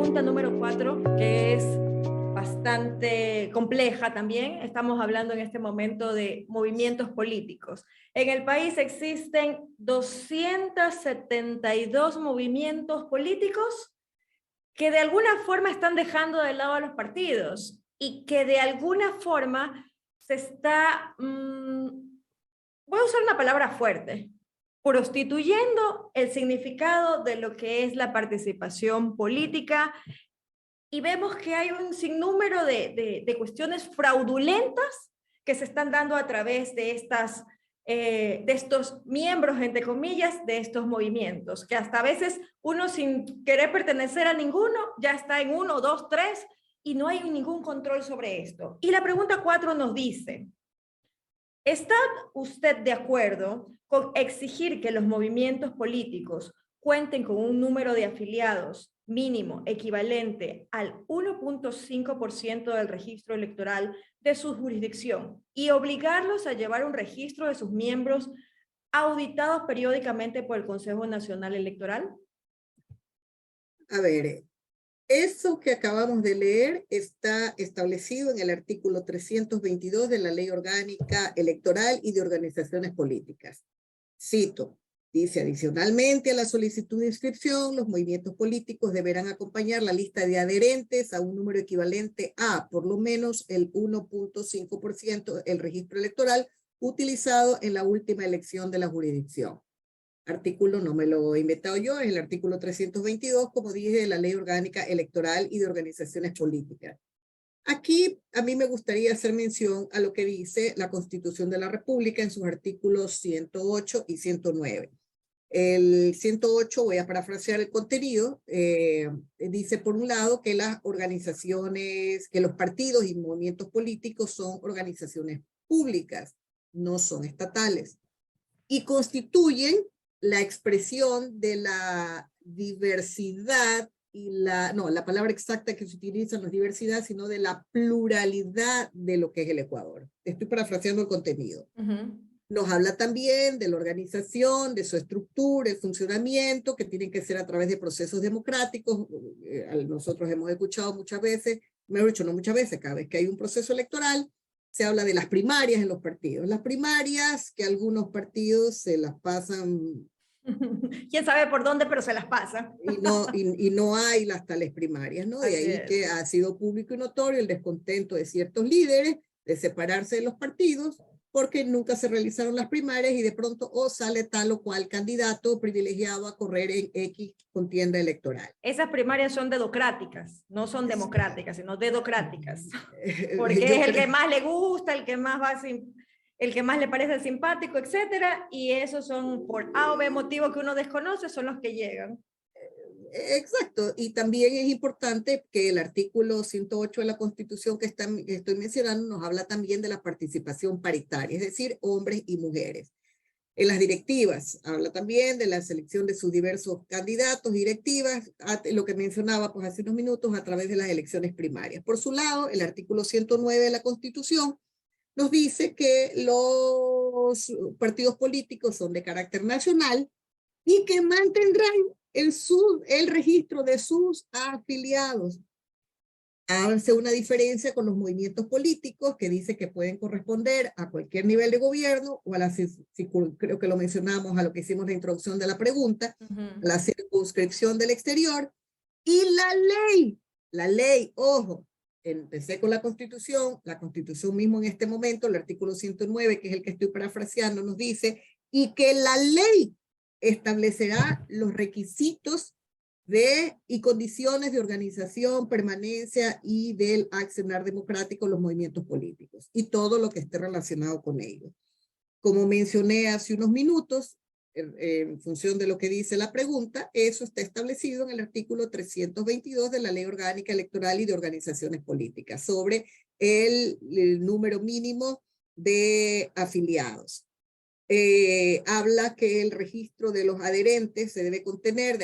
pregunta número 4, que es bastante compleja también. Estamos hablando en este momento de movimientos políticos. En el país existen 272 movimientos políticos que de alguna forma están dejando de lado a los partidos y que de alguna forma se está, voy a usar una palabra fuerte, prostituyendo el significado de lo que es la participación política, y vemos que hay un sinnúmero de cuestiones fraudulentas que se están dando a través de estos miembros, entre comillas, de estos movimientos, que hasta a veces uno sin querer pertenecer a ninguno ya está en 1, 2, 3 y no hay ningún control sobre esto. Y la pregunta 4 nos dice: ¿está usted de acuerdo con exigir que los movimientos políticos cuenten con un número de afiliados mínimo equivalente al 1.5% del registro electoral de su jurisdicción y obligarlos a llevar un registro de sus miembros auditados periódicamente por el Consejo Nacional Electoral? A ver, eso que acabamos de leer está establecido en el artículo 322 de la Ley Orgánica Electoral y de Organizaciones Políticas. Cito, dice: adicionalmente a la solicitud de inscripción, los movimientos políticos deberán acompañar la lista de adherentes a un número equivalente a por lo menos el 1.5% del registro electoral utilizado en la última elección de la jurisdicción. Artículo, no me lo he inventado yo, es el artículo 322, como dije, de la Ley Orgánica Electoral y de Organizaciones Políticas. Aquí a mí me gustaría hacer mención a lo que dice la Constitución de la República en sus artículos 108 y 109. El 108, voy a parafrasear el contenido, dice por un lado que las organizaciones, que los partidos y movimientos políticos son organizaciones públicas, no son estatales, y constituyen la expresión de la diversidad y la palabra exacta que se utiliza no es diversidad, sino de la pluralidad de lo que es el Ecuador. Estoy parafraseando el contenido. Nos habla también de la organización, de su estructura, el funcionamiento, que tienen que ser a través de procesos democráticos. Nosotros hemos escuchado muchas veces, mejor dicho, no muchas veces, cada vez que hay un proceso electoral, se habla de las primarias en los partidos. Las primarias que algunos partidos se las pasan. ¿Quién sabe por dónde, pero se las pasa? Y no hay las tales primarias, ¿no? De ahí que ha sido público y notorio el descontento de ciertos líderes de separarse de los partidos porque nunca se realizaron las primarias y de pronto sale tal o cual candidato privilegiado a correr en X contienda electoral. Esas primarias son dedocráticas, no son democráticas, sino dedocráticas, porque es el que más le gusta, el que más va sin... el que más le parece simpático, etcétera, y esos son por A o B motivo que uno desconoce, son los que llegan. Exacto, y también es importante que el artículo 108 de la Constitución que estoy mencionando nos habla también de la participación paritaria, es decir, hombres y mujeres. En las directivas, habla también de la selección de sus diversos candidatos, directivas, lo que mencionaba pues hace unos minutos, a través de las elecciones primarias. Por su lado, el artículo 109 de la Constitución nos dice que los partidos políticos son de carácter nacional y que mantendrán el registro de sus afiliados. Hace una diferencia con los movimientos políticos que dice que pueden corresponder a cualquier nivel de gobierno o a la, creo que lo mencionamos a lo que hicimos la introducción de la pregunta, a la circunscripción del exterior. Y la ley, ojo, empecé con la Constitución mismo en este momento, el artículo 109, que es el que estoy parafraseando, nos dice, y que la ley establecerá los requisitos y condiciones de organización, permanencia y del accionar democrático en los movimientos políticos y todo lo que esté relacionado con ellos. Como mencioné hace unos minutos, en función de lo que dice la pregunta, eso está establecido en el artículo 322 de la Ley Orgánica Electoral y de Organizaciones Políticas sobre el número mínimo de afiliados. Habla que el registro de los adherentes se debe contener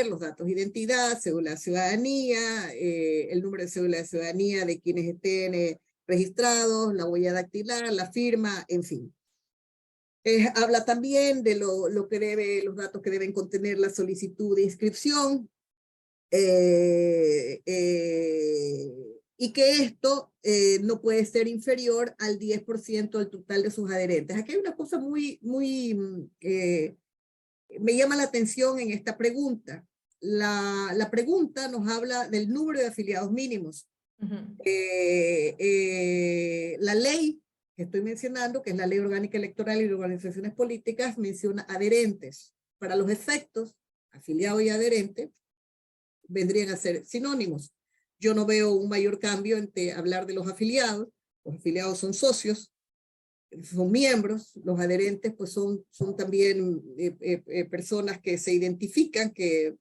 los datos de identidad, cédula de ciudadanía, el número de cédula de ciudadanía de quienes estén registrados, la huella dactilar, la firma, en fin. Habla también de los datos que deben contener la solicitud de inscripción, y que esto no puede ser inferior al 10% del total de sus adherentes. Aquí hay una cosa me llama la atención en esta pregunta. La pregunta nos habla del número de afiliados mínimos. La ley que estoy mencionando, que es la Ley Orgánica Electoral y de Organizaciones Políticas, menciona adherentes. Para los efectos, afiliado y adherente vendrían a ser sinónimos. Yo no veo un mayor cambio entre hablar de los afiliados. Los afiliados son socios, son miembros, los adherentes pues son también personas que se identifican, que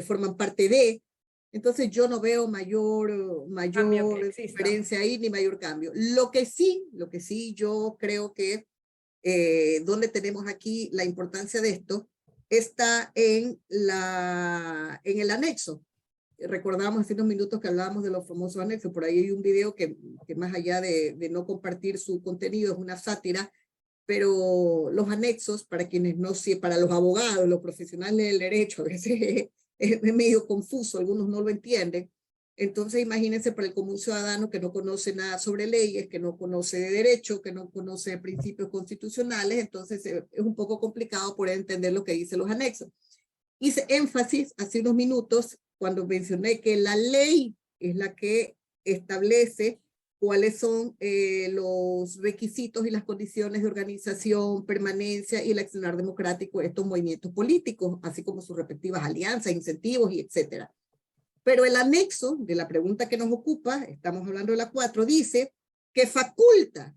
forman parte de. Entonces yo no veo mayor diferencia ahí ni mayor cambio. Lo que sí yo creo que donde tenemos aquí la importancia de esto está en el anexo. Recordábamos hace unos minutos que hablábamos de los famosos anexos. Por ahí hay un video que más allá de no compartir su contenido, es una sátira, pero los anexos, para quienes no sé, para los abogados, los profesionales del derecho, a veces es medio confuso, algunos no lo entienden. Entonces imagínense para el común ciudadano que no conoce nada sobre leyes, que no conoce de derecho, que no conoce principios constitucionales, entonces es un poco complicado poder entender lo que dicen los anexos. Hice énfasis hace unos minutos cuando mencioné que la ley es la que establece cuáles son los requisitos y las condiciones de organización, permanencia y el accionar democrático de estos movimientos políticos, así como sus respectivas alianzas, incentivos y etcétera. Pero el anexo de la pregunta que nos ocupa, estamos hablando de la 4, dice que faculta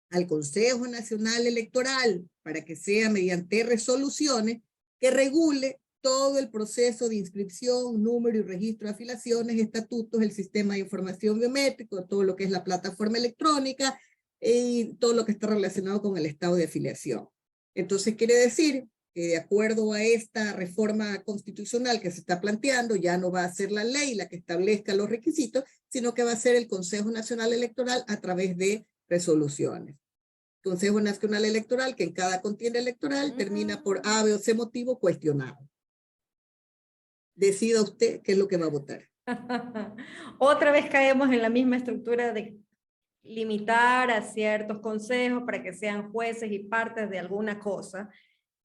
al Consejo Nacional Electoral para que sea mediante resoluciones que regule todo el proceso de inscripción, número y registro de afiliaciones, estatutos, el sistema de información biométrico, todo lo que es la plataforma electrónica y todo lo que está relacionado con el estado de afiliación. Entonces quiere decir que de acuerdo a esta reforma constitucional que se está planteando, ya no va a ser la ley la que establezca los requisitos, sino que va a ser el Consejo Nacional Electoral a través de resoluciones. Consejo Nacional Electoral, que en cada contienda electoral termina por A, B o C motivo cuestionado. Decida usted qué es lo que va a votar. Otra vez caemos en la misma estructura de limitar a ciertos consejos para que sean jueces y partes de alguna cosa,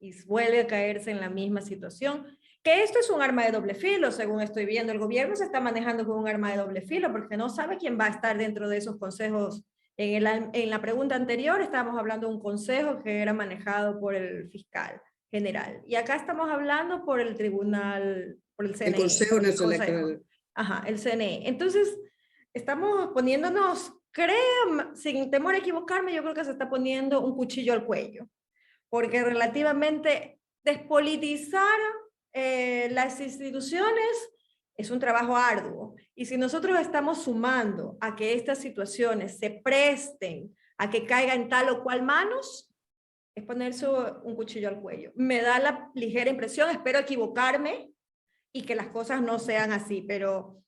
y vuelve a caerse en la misma situación. Que esto es un arma de doble filo, según estoy viendo. El gobierno se está manejando con un arma de doble filo porque no sabe quién va a estar dentro de esos consejos. En la pregunta anterior estábamos hablando de un consejo que era manejado por el fiscal general. Y acá estamos hablando por el tribunal, por el CNE. El Consejo Nacional Electoral. Ajá, el CNE. Entonces, estamos poniéndonos, creo, sin temor a equivocarme, yo creo que se está poniendo un cuchillo al cuello. Porque relativamente despolitizar las instituciones es un trabajo arduo. Y si nosotros estamos sumando a que estas situaciones se presten a que caiga en tal o cual manos, es ponerse un cuchillo al cuello. Me da la ligera impresión, espero equivocarme y que las cosas no sean así, pero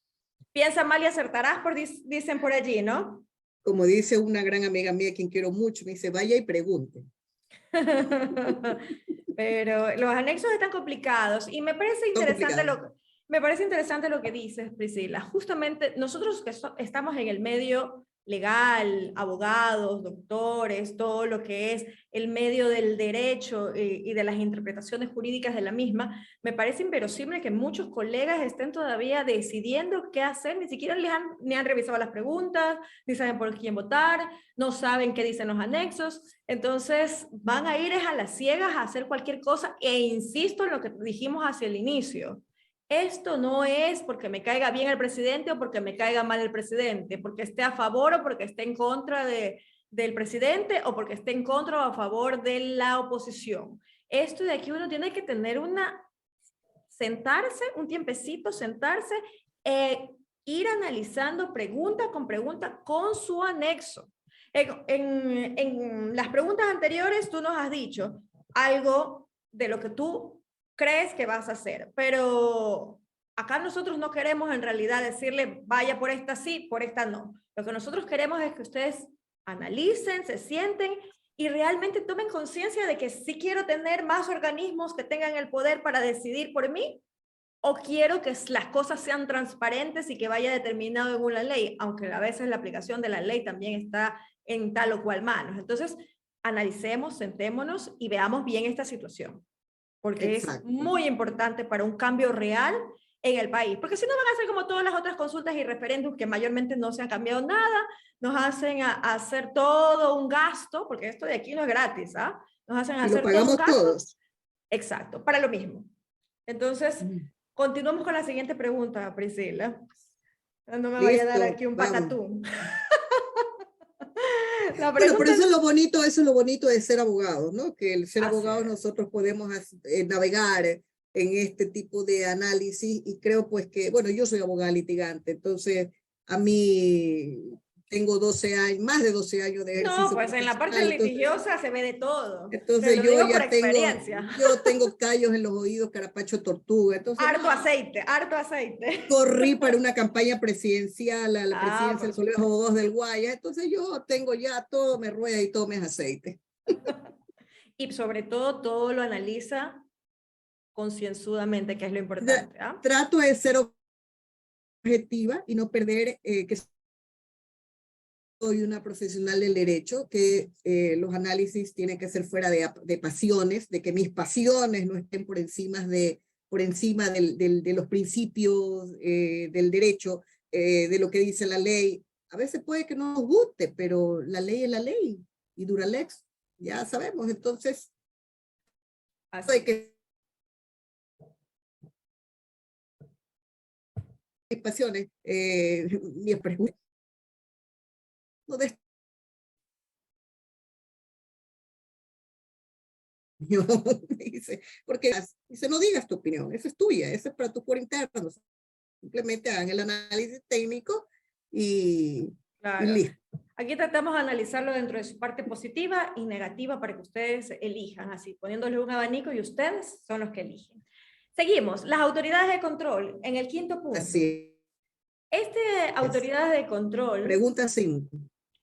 piensa mal y acertarás, dicen por allí, ¿no? Como dice una gran amiga mía, quien quiero mucho, me dice, vaya y pregunte. Pero los anexos están complicados y me parece interesante lo que dices, Priscila. Justamente nosotros que estamos en el medio legal, abogados, doctores, todo lo que es el medio del derecho y de las interpretaciones jurídicas de la misma, me parece inverosímil que muchos colegas estén todavía decidiendo qué hacer, ni siquiera ni han revisado las preguntas, ni saben por quién votar, no saben qué dicen los anexos, entonces van a ir a las ciegas a hacer cualquier cosa e insisto en lo que dijimos hacia el inicio. Esto no es porque me caiga bien el presidente o porque me caiga mal el presidente, porque esté a favor o porque esté en contra del presidente o porque esté en contra o a favor de la oposición. Esto de aquí uno tiene que tener sentarse, un tiempecito, sentarse, ir analizando pregunta con su anexo. En las preguntas anteriores tú nos has dicho algo de lo que tú crees que vas a hacer, pero acá nosotros no queremos en realidad decirle vaya por esta sí, por esta no. Lo que nosotros queremos es que ustedes analicen, se sienten y realmente tomen conciencia de que sí quiero tener más organismos que tengan el poder para decidir por mí o quiero que las cosas sean transparentes y que vaya determinado en una ley, aunque a veces la aplicación de la ley también está en tal o cual manos. Entonces, analicemos, sentémonos y veamos bien esta situación, porque es Exacto. muy importante para un cambio real en el país, porque si no van a ser como todas las otras consultas y referéndums que mayormente no se ha cambiado nada, nos hacen a hacer todo un gasto, porque esto de aquí no es gratis, ¿ah? Nos hacen Y lo hacer todo un pagamos gasto, todos. exacto, para lo mismo. Entonces, Mm. continuamos con la siguiente pregunta, Priscila. No me vaya a dar Listo, aquí un vamos. patatún. La Bueno, pero pregunta eso es lo bonito de ser abogados, ¿no? Que el ser así abogados es. nosotros podemos navegar en este tipo de análisis y creo pues que, bueno, yo soy abogada litigante, entonces a mí tengo 12 años, más de 12 años de No, ejercicio pues en la parte profesional, entonces litigiosa se ve de todo. Te entonces lo digo por yo experiencia. tengo callos en los oídos, carapacho tortuga. Entonces, no, Harto aceite, harto aceite. corrí para una campaña presidencial, a la Ah, presidencia por del Colegio de supuesto. Abogados del Guaya. Entonces yo tengo ya todo me rueda y todo me es aceite. Y sobre todo lo analiza concienzudamente, que es lo Tra- importante. ¿Ah? Trato de ser objetiva y no perder que soy una profesional del derecho, que los análisis tienen que ser fuera de pasiones, de que mis pasiones no estén por encima de los principios del derecho, de lo que dice la ley. A veces puede que no nos guste, pero la ley es la ley y dura lex, ya sabemos. Entonces, hay Así es. que mis pasiones, mis prejuicios, no dice, porque dice, no digas tu opinión, esa es tuya, esa es para tu foro interno. Simplemente hagan el análisis técnico y Claro. listo. Aquí tratamos de analizarlo dentro de su parte positiva y negativa para que ustedes elijan, así poniéndole un abanico y ustedes son los que eligen. Seguimos. Las autoridades de control, en el quinto punto. Así es. Autoridades de control, Pregunta 5.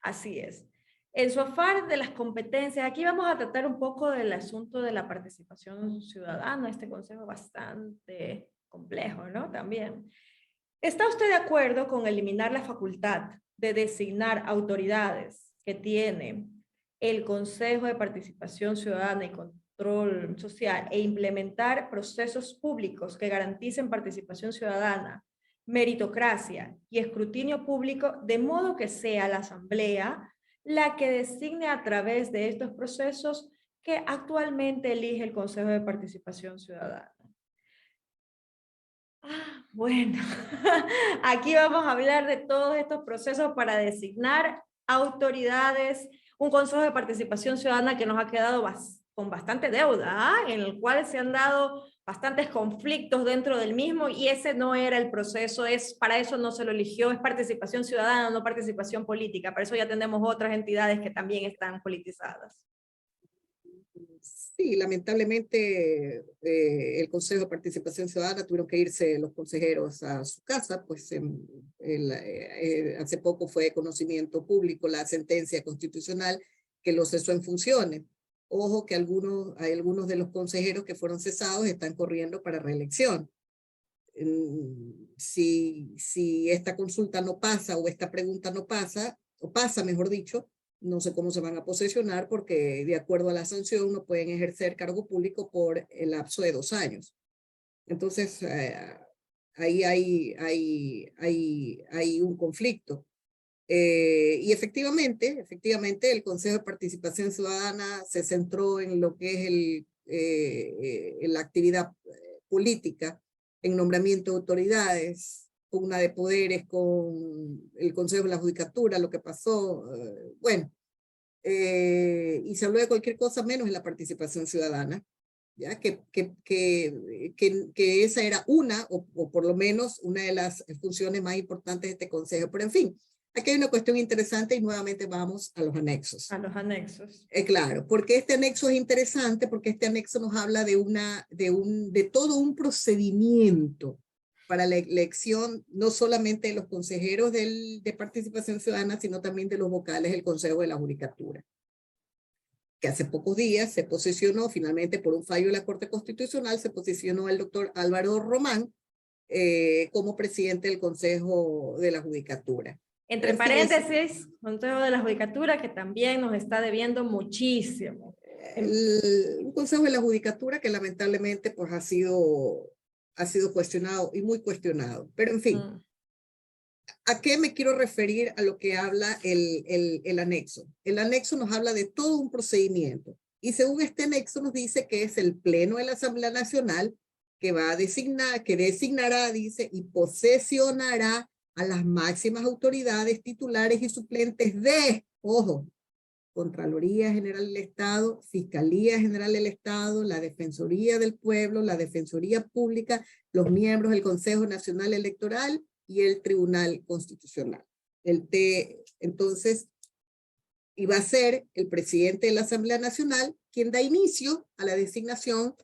así es. En su afán de las competencias, aquí vamos a tratar un poco del asunto de la participación ciudadana, este consejo bastante complejo, ¿no? También. ¿Está usted de acuerdo con eliminar la facultad de designar autoridades que tiene el Consejo de Participación Ciudadana y Control Social e implementar procesos públicos que garanticen participación ciudadana, meritocracia y escrutinio público, de modo que sea la Asamblea la que designe a través de estos procesos que actualmente elige el Consejo de Participación Ciudadana? Bueno, aquí vamos a hablar de todos estos procesos para designar autoridades, un consejo de participación ciudadana que nos ha quedado con bastante deuda, ¿ah? En el cual se han dado bastantes conflictos dentro del mismo y ese no era el proceso, para eso no se lo eligió, es participación ciudadana, no participación política, para eso ya tenemos otras entidades que también están politizadas. Sí, lamentablemente el Consejo de Participación Ciudadana tuvieron que irse los consejeros a su casa, pues hace poco fue de conocimiento público la sentencia constitucional que los cesó en funciones. Ojo que hay algunos de los consejeros que fueron cesados están corriendo para reelección. Si esta consulta no pasa o esta pregunta no pasa, o pasa mejor dicho, no sé cómo se van a posesionar porque de acuerdo a la sanción no pueden ejercer cargo público por el lapso de 2 años. Entonces, ahí hay un conflicto. Y efectivamente, el Consejo de Participación Ciudadana se centró en lo que es la actividad política, en nombramiento de autoridades, pugna de poderes con el Consejo de la Judicatura, lo que pasó, bueno, y se habló de cualquier cosa menos en la participación ciudadana, ya que esa era o por lo menos una de las funciones más importantes de este consejo. Pero en fin, aquí hay una cuestión interesante y nuevamente vamos a los anexos. A los anexos. Claro, porque este anexo es interesante, porque este anexo nos habla de todo un procedimiento para la elección, no solamente de los consejeros de participación ciudadana, sino también de los vocales del Consejo de la Judicatura, que hace pocos días se posicionó, finalmente por un fallo de la Corte Constitucional, se posicionó el doctor Álvaro Román como presidente del Consejo de la Judicatura. Entre paréntesis, Consejo de la Judicatura, que también nos está debiendo muchísimo. Un Consejo de la Judicatura que lamentablemente pues ha sido cuestionado y muy cuestionado. Pero en fin, ¿a qué me quiero referir a lo que habla el anexo? El anexo nos habla de todo un procedimiento. Y según este anexo nos dice que es el Pleno de la Asamblea Nacional que va a designar, que designará, dice, y posesionará a las máximas autoridades titulares y suplentes de, ojo, Contraloría General del Estado, Fiscalía General del Estado, la Defensoría del Pueblo, la Defensoría Pública, los miembros del Consejo Nacional Electoral y el Tribunal Constitucional. Entonces, iba a ser el presidente de la Asamblea Nacional quien da inicio a la designación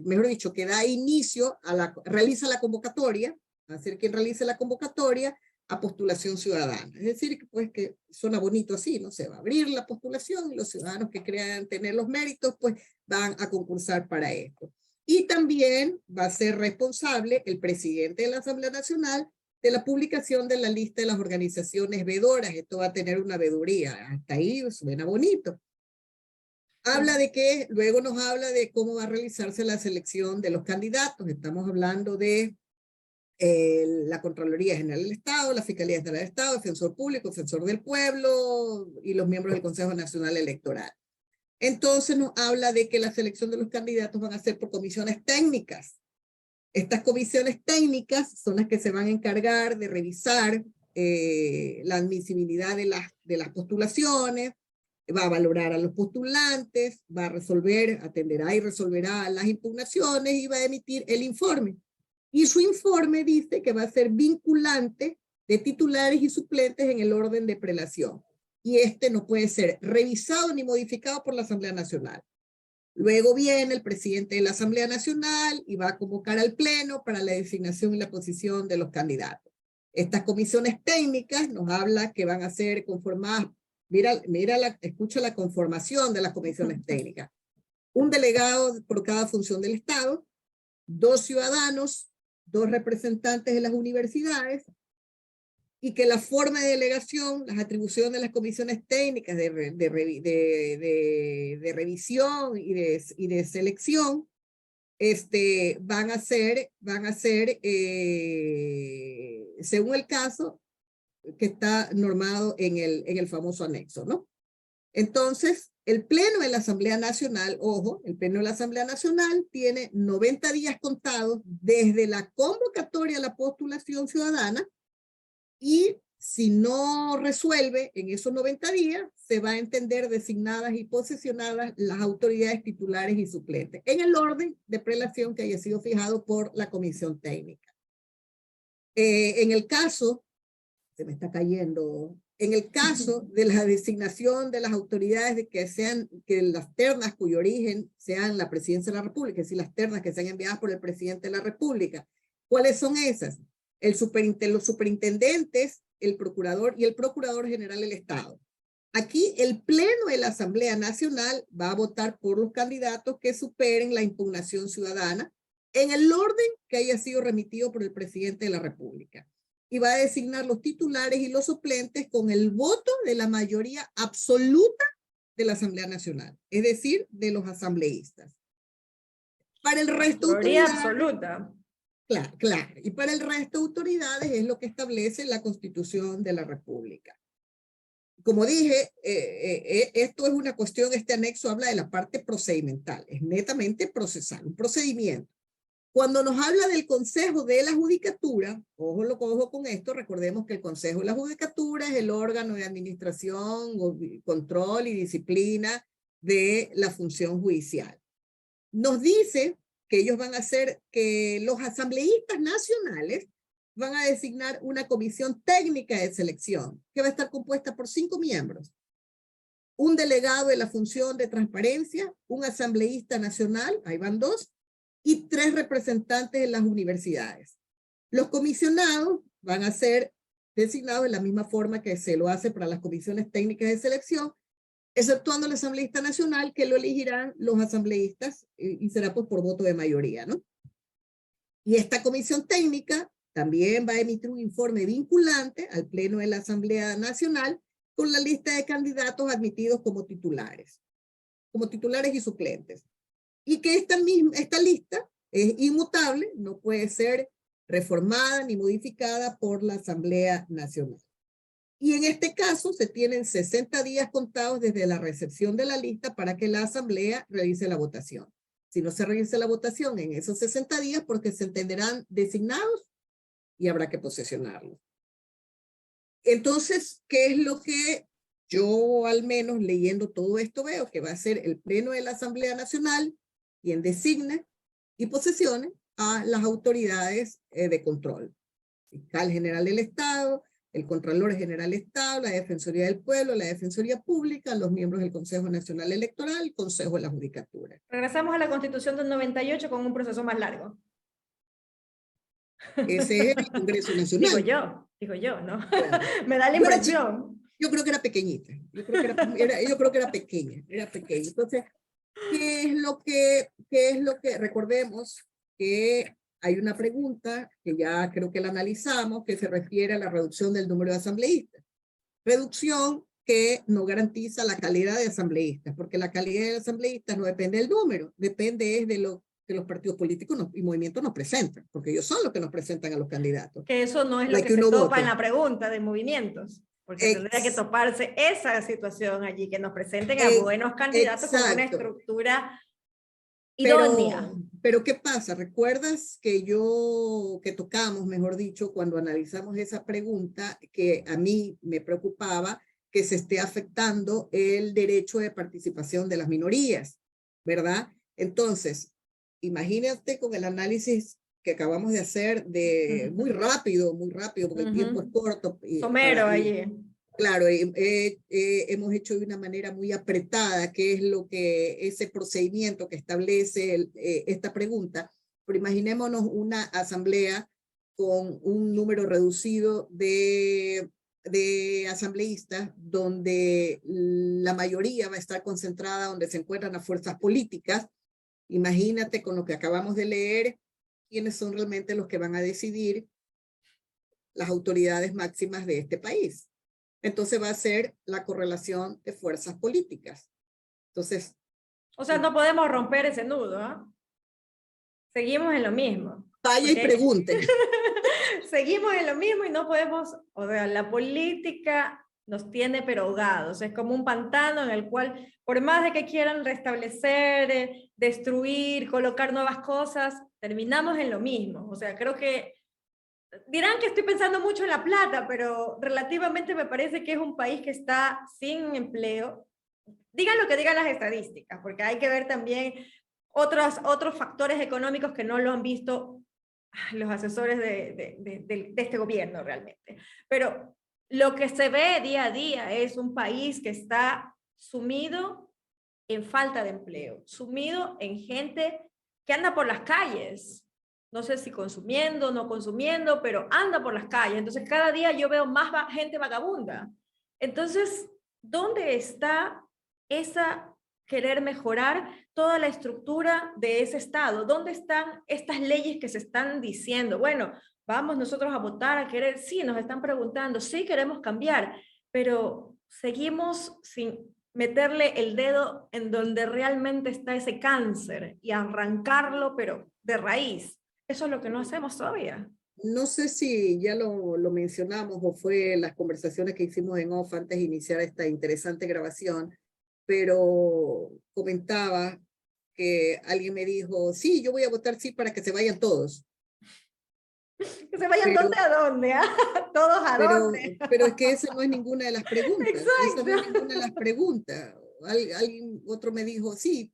mejor dicho, que da inicio realiza la convocatoria, va a ser quien realice la convocatoria a postulación ciudadana. Es decir, pues que suena bonito así, ¿no? Se va a abrir la postulación y los ciudadanos que crean tener los méritos, pues van a concursar para esto. Y también va a ser responsable el presidente de la Asamblea Nacional de la publicación de la lista de las organizaciones veedoras. Esto va a tener una veeduría. Hasta ahí suena bonito. Habla de que, luego nos habla de cómo va a realizarse la selección de los candidatos. Estamos hablando de la Contraloría General del Estado, la Fiscalía General del Estado, Defensor Público, Defensor del Pueblo y los miembros del Consejo Nacional Electoral. Entonces nos habla de que la selección de los candidatos van a ser por comisiones técnicas. Estas comisiones técnicas son las que se van a encargar de revisar la admisibilidad de las postulaciones, va a valorar a los postulantes, va a resolver, atenderá y resolverá las impugnaciones y va a emitir el informe. Y su informe dice que va a ser vinculante de titulares y suplentes en el orden de prelación. Y este no puede ser revisado ni modificado por la Asamblea Nacional. Luego viene el presidente de la Asamblea Nacional y va a convocar al Pleno para la designación y la posición de los candidatos. Estas comisiones técnicas nos habla que van a ser conformadas. Escucha la conformación de las comisiones técnicas. Un delegado por cada función del Estado, 2 ciudadanos, 2 representantes de las universidades, y que la forma de delegación, las atribuciones de las comisiones técnicas de revisión y de selección, van a ser según el caso que está normado en el famoso anexo, ¿no? Entonces, el Pleno de la Asamblea Nacional, ojo, el Pleno de la Asamblea Nacional tiene 90 días contados desde la convocatoria a la postulación ciudadana, y si no resuelve en esos 90 días, se va a entender designadas y posesionadas las autoridades titulares y suplentes, en el orden de prelación que haya sido fijado por la comisión técnica. En el caso, se me está cayendo, en el caso de la designación de las autoridades que las ternas cuyo origen sean la Presidencia de la República, es decir, las ternas que sean enviadas por el Presidente de la República, ¿cuáles son esas? Los superintendentes, el procurador y el procurador general del Estado. Aquí el Pleno de la Asamblea Nacional va a votar por los candidatos que superen la impugnación ciudadana en el orden que haya sido remitido por el Presidente de la República. Y va a designar los titulares y los suplentes con el voto de la mayoría absoluta de la Asamblea Nacional, es decir, de los asambleístas. Para el resto de mayoría absoluta. Claro. Y para el resto de autoridades es lo que establece la Constitución de la República. Como dije, esto es una cuestión, este anexo habla de la parte procedimental, es netamente procesal, un procedimiento. Cuando nos habla del Consejo de la Judicatura, ojo con esto, recordemos que el Consejo de la Judicatura es el órgano de administración, control y disciplina de la función judicial. Nos dice que ellos van a hacer, que los asambleístas nacionales van a designar una comisión técnica de selección que va a estar compuesta por 5 miembros. Un delegado de la función de transparencia, un asambleísta nacional, ahí van 2, y 3 representantes de las universidades. Los comisionados van a ser designados de la misma forma que se lo hace para las comisiones técnicas de selección, exceptuando el asambleísta nacional, que lo elegirán los asambleístas y será pues por voto de mayoría, ¿no? Y esta comisión técnica también va a emitir un informe vinculante al Pleno de la Asamblea Nacional con la lista de candidatos admitidos como titulares y suplentes. Y que esta lista es inmutable, no puede ser reformada ni modificada por la Asamblea Nacional. Y en este caso se tienen 60 días contados desde la recepción de la lista para que la Asamblea realice la votación. Si no se realiza la votación en esos 60 días, porque se entenderán designados y habrá que posesionarlos. Entonces, ¿qué es lo que yo, al menos leyendo todo esto, veo? Que va a ser el Pleno de la Asamblea Nacional quien designe y posesione a las autoridades de control. Fiscal General del Estado, el Contralor General del Estado, la Defensoría del Pueblo, la Defensoría Pública, los miembros del Consejo Nacional Electoral, el Consejo de la Judicatura. Regresamos a la Constitución del 98 con un proceso más largo. Ese es el Congreso Nacional. Digo yo, ¿no? Bueno, Me da la impresión. Yo creo que era pequeñita. Yo creo que era pequeña. Entonces, ¿qué es lo que recordemos que hay una pregunta que ya creo que la analizamos, que se refiere a la reducción del número de asambleístas? Reducción que no garantiza la calidad de asambleístas, porque la calidad de asambleístas no depende del número, depende de lo que los partidos políticos y movimientos nos presentan, porque ellos son los que nos presentan a los candidatos. Que eso no es lo que se topa en la pregunta de movimientos, porque tendría que toparse esa situación allí, que nos presenten a buenos candidatos con una estructura idónea. Pero ¿qué pasa? ¿Recuerdas que tocamos, mejor dicho, cuando analizamos esa pregunta, que a mí me preocupaba que se esté afectando el derecho de participación de las minorías, ¿verdad? Entonces, imagínate con el análisis que acabamos de hacer muy rápido, porque el tiempo es corto. Somero allí. Claro, hemos hecho de una manera muy apretada, que es ese procedimiento que establece esta pregunta. Pero imaginémonos una asamblea con un número reducido de asambleístas, donde la mayoría va a estar concentrada donde se encuentran las fuerzas políticas. Imagínate con lo que acabamos de leer, quiénes son realmente los que van a decidir las autoridades máximas de este país. Entonces va a ser la correlación de fuerzas políticas. Entonces, o sea, no podemos romper ese nudo, ¿eh? Seguimos en lo mismo. Vaya y pregunte. Seguimos en lo mismo y no podemos, o sea, la política nos tiene pero ahogados. Es como un pantano en el cual, por más de que quieran restablecer, destruir, colocar nuevas cosas, terminamos en lo mismo. O sea, creo que dirán que estoy pensando mucho en La Plata, pero relativamente me parece que es un país que está sin empleo. Digan lo que digan las estadísticas, porque hay que ver también otros factores económicos que no lo han visto los asesores de este gobierno realmente. Pero lo que se ve día a día es un país que está sumido en falta de empleo, sumido en gente que anda por las calles, no sé si consumiendo, no consumiendo, pero anda por las calles. Entonces cada día yo veo más gente vagabunda. Entonces, ¿dónde está esa querer mejorar toda la estructura de ese Estado? ¿Dónde están estas leyes que se están diciendo? Bueno, vamos nosotros a votar, a querer, sí, nos están preguntando, sí queremos cambiar, pero seguimos sin meterle el dedo en donde realmente está ese cáncer y arrancarlo, pero de raíz. Eso es lo que no hacemos todavía. No sé si ya lo mencionamos o fue las conversaciones que hicimos en off antes de iniciar esta interesante grabación, pero comentaba que alguien me dijo, sí, yo voy a votar sí para que se vayan todos. ¿Que se vayan dónde a dónde? ¿Todos a dónde? Pero es que esa no es ninguna de las preguntas. Exacto. Esa no es ninguna de las preguntas. Otro me dijo, sí,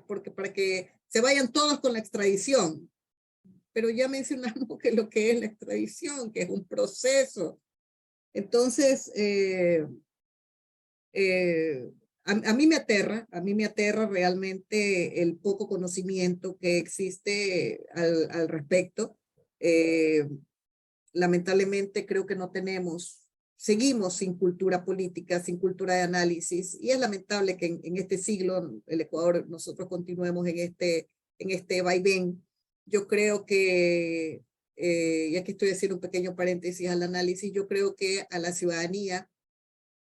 porque para que se vayan todos con la extradición. Pero ya mencionamos que lo que es la extradición, que es un proceso. Entonces, a mí me aterra realmente el poco conocimiento que existe al respecto. Lamentablemente creo que seguimos sin cultura política, sin cultura de análisis, y es lamentable que en este siglo, el Ecuador, nosotros continuemos en este vaivén Yo creo que, y aquí estoy haciendo un pequeño paréntesis al análisis, yo creo que a la ciudadanía,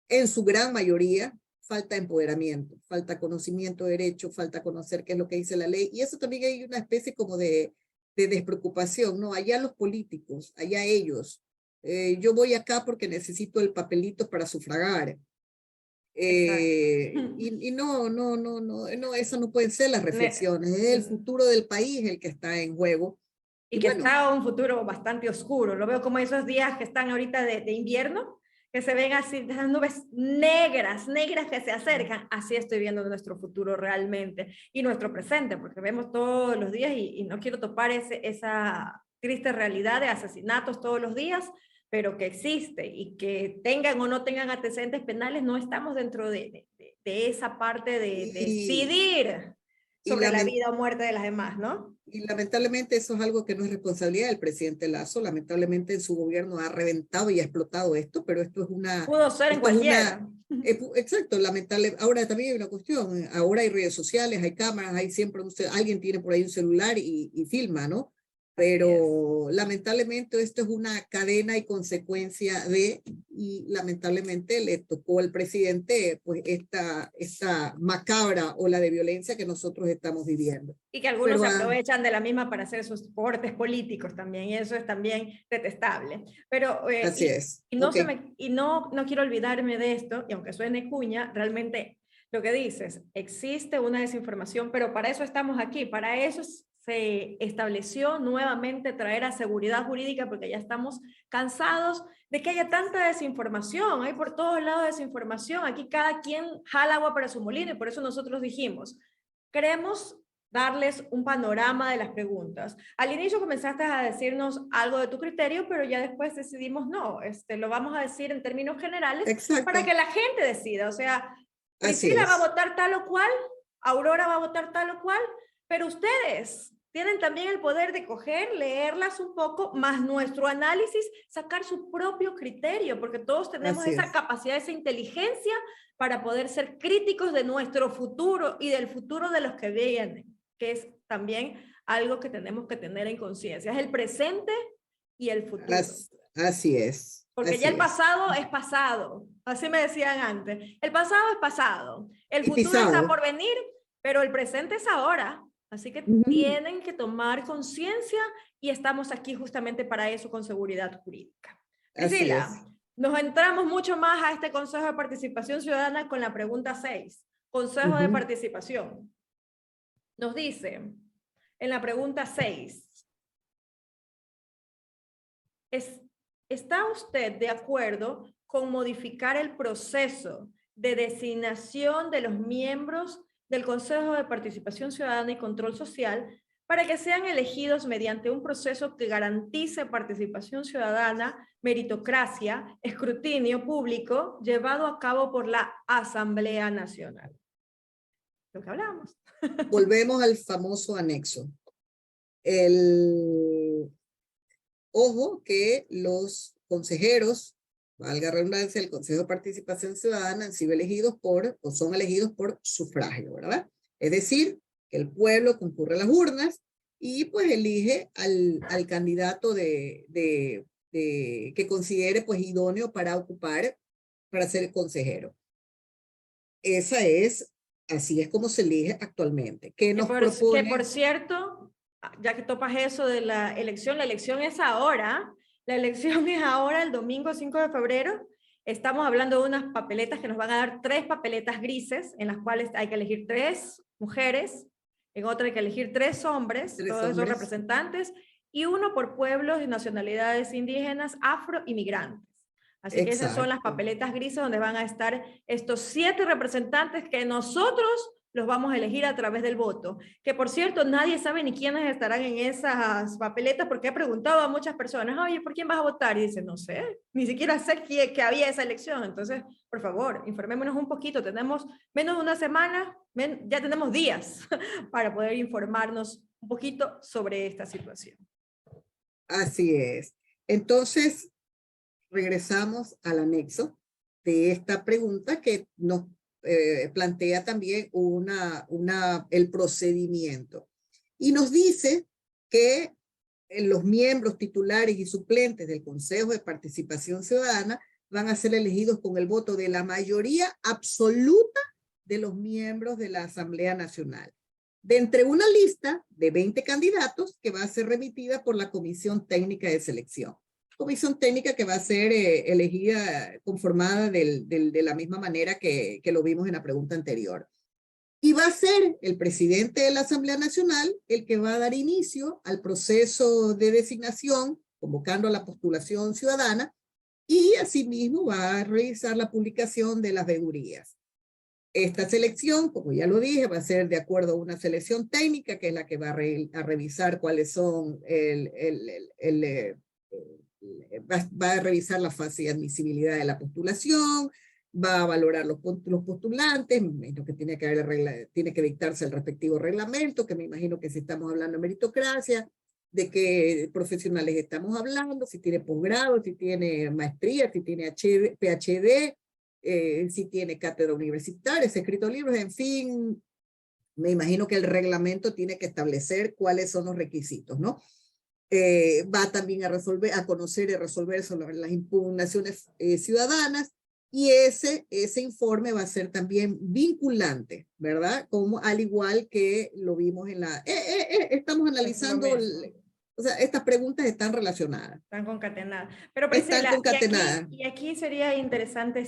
en su gran mayoría, falta empoderamiento, falta conocimiento de derecho, falta conocer qué es lo que dice la ley, y eso también hay una especie como de despreocupación, ¿no? Allá los políticos, allá ellos. Yo voy acá porque necesito el papelito para sufragar. Y no, esas no pueden ser las reflexiones. Es el futuro del país el que está en juego. Y que bueno, está un futuro bastante oscuro. Lo veo como esos días que están ahorita de invierno, que se ven así, esas nubes negras, negras que se acercan. Así estoy viendo nuestro futuro realmente y nuestro presente, porque vemos todos los días y no quiero topar esa triste realidad de asesinatos todos los días, pero que existe y que tengan o no tengan antecedentes penales, no estamos dentro de esa parte de decidir sobre la vida o muerte de las demás, ¿no? Y lamentablemente eso es algo que no es responsabilidad del presidente Lazo. Lamentablemente en su gobierno ha reventado y ha explotado esto, pero esto es una... Pudo ser en cualquiera. Exacto, lamentable. Ahora también hay una cuestión. Ahora hay redes sociales, hay cámaras, hay siempre alguien tiene por ahí un celular y filma, ¿no? Pero lamentablemente esto es una cadena y consecuencia y lamentablemente le tocó al presidente pues esta macabra ola de violencia que nosotros estamos viviendo. Y que algunos se aprovechan de la misma para hacer sus aportes políticos también, y eso es también detestable. Pero, así es. Y no quiero olvidarme de esto, y aunque suene cuña, realmente lo que dices, existe una desinformación, pero para eso estamos aquí, para eso se estableció nuevamente traer a seguridad jurídica, porque ya estamos cansados de que haya tanta desinformación, hay por todos lados desinformación, aquí cada quien jala agua para su molino, y por eso nosotros dijimos, queremos darles un panorama de las preguntas. Al inicio comenzaste a decirnos algo de tu criterio, pero ya después decidimos no, lo vamos a decir en términos generales. Exacto. Para que la gente decida, o sea, Priscila va a votar tal o cual, Aurora va a votar tal o cual, pero ustedes tienen también el poder de coger, leerlas un poco, más nuestro análisis, sacar su propio criterio, porque todos tenemos esa capacidad, esa inteligencia para poder ser críticos de nuestro futuro y del futuro de los que vienen, que es también algo que tenemos que tener en conciencia. Es el presente y el futuro. Así es. Porque ya el pasado es pasado. Así me decían antes. El pasado es pasado. El futuro está por venir, pero el presente es ahora. Así que tienen que tomar conciencia y estamos aquí justamente para eso con seguridad jurídica. Priscila, nos entramos mucho más a este Consejo de Participación Ciudadana con la pregunta 6. Consejo de Participación. Nos dice en la pregunta 6, ¿está usted de acuerdo con modificar el proceso de designación de los miembros del Consejo de Participación Ciudadana y Control Social para que sean elegidos mediante un proceso que garantice participación ciudadana, meritocracia, escrutinio público llevado a cabo por la Asamblea Nacional? Lo que hablamos. Volvemos al famoso anexo. Ojo que los consejeros, valga la redundancia, el Consejo de Participación Ciudadana han sido elegidos o son elegidos por sufragio, ¿verdad? Es decir, que el pueblo concurre a las urnas y pues elige al candidato que considere pues idóneo para ser consejero. Así es como se elige actualmente. ¿Qué nos propone? Que por cierto, ya que topas eso de la elección es ahora. La elección es ahora, el domingo 5 de febrero. Estamos hablando de unas papeletas que nos van a dar 3 papeletas grises, en las cuales hay que elegir 3 mujeres, en otra hay que elegir 3 hombres, todos esos representantes, y 1 por pueblos y nacionalidades indígenas, afro y migrantes. Así que esas son las papeletas grises donde van a estar estos 7 representantes que nosotros los vamos a elegir a través del voto. Que por cierto, nadie sabe ni quiénes estarán en esas papeletas, porque he preguntado a muchas personas, oye, ¿por quién vas a votar? Y dicen, no sé, ni siquiera sé que había esa elección. Entonces, por favor, informémonos un poquito. Tenemos menos de una semana, ya tenemos días para poder informarnos un poquito sobre esta situación. Así es. Entonces, regresamos al anexo de esta pregunta que nos plantea también el procedimiento. Y nos dice que los miembros titulares y suplentes del Consejo de Participación Ciudadana van a ser elegidos con el voto de la mayoría absoluta de los miembros de la Asamblea Nacional, de entre una lista de 20 candidatos que va a ser remitida por la Comisión Técnica de Selección. Comisión técnica que va a ser elegida, conformada de la misma manera que lo vimos en la pregunta anterior. Y va a ser el presidente de la Asamblea Nacional el que va a dar inicio al proceso de designación, convocando a la postulación ciudadana, y asimismo va a realizar la publicación de las veedurías. Esta selección, como ya lo dije, va a ser de acuerdo a una selección técnica, que es la que va a revisar cuáles son va a revisar la fase de admisibilidad de la postulación, va a valorar los postulantes, lo que tiene que dictarse el respectivo reglamento, que me imagino que si estamos hablando de meritocracia, de qué profesionales estamos hablando, si tiene posgrado, si tiene maestría, si tiene PhD, si tiene cátedra universitaria, si ha escrito libros, en fin, me imagino que el reglamento tiene que establecer cuáles son los requisitos, ¿no? Va también a conocer y resolver sobre las impugnaciones ciudadanas, y ese informe va a ser también vinculante, ¿verdad? Como al igual que lo vimos en la... estamos analizando, o sea, estas preguntas están relacionadas. Están concatenadas. Pero Priscila, están concatenadas. Y aquí sería interesante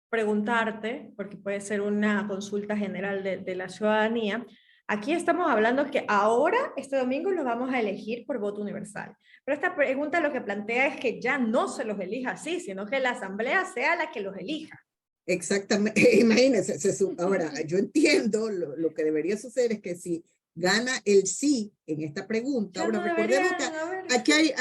preguntarte, porque puede ser una consulta general de la ciudadanía. Aquí estamos hablando que ahora, este domingo, los vamos a elegir por voto universal. Pero esta pregunta lo que plantea es que ya no se los elija así, sino que la asamblea sea la que los elija. Exactamente, imagínense. Ahora, yo entiendo, lo que debería suceder es que si gana el sí en esta pregunta, Ya ahora no recordemos que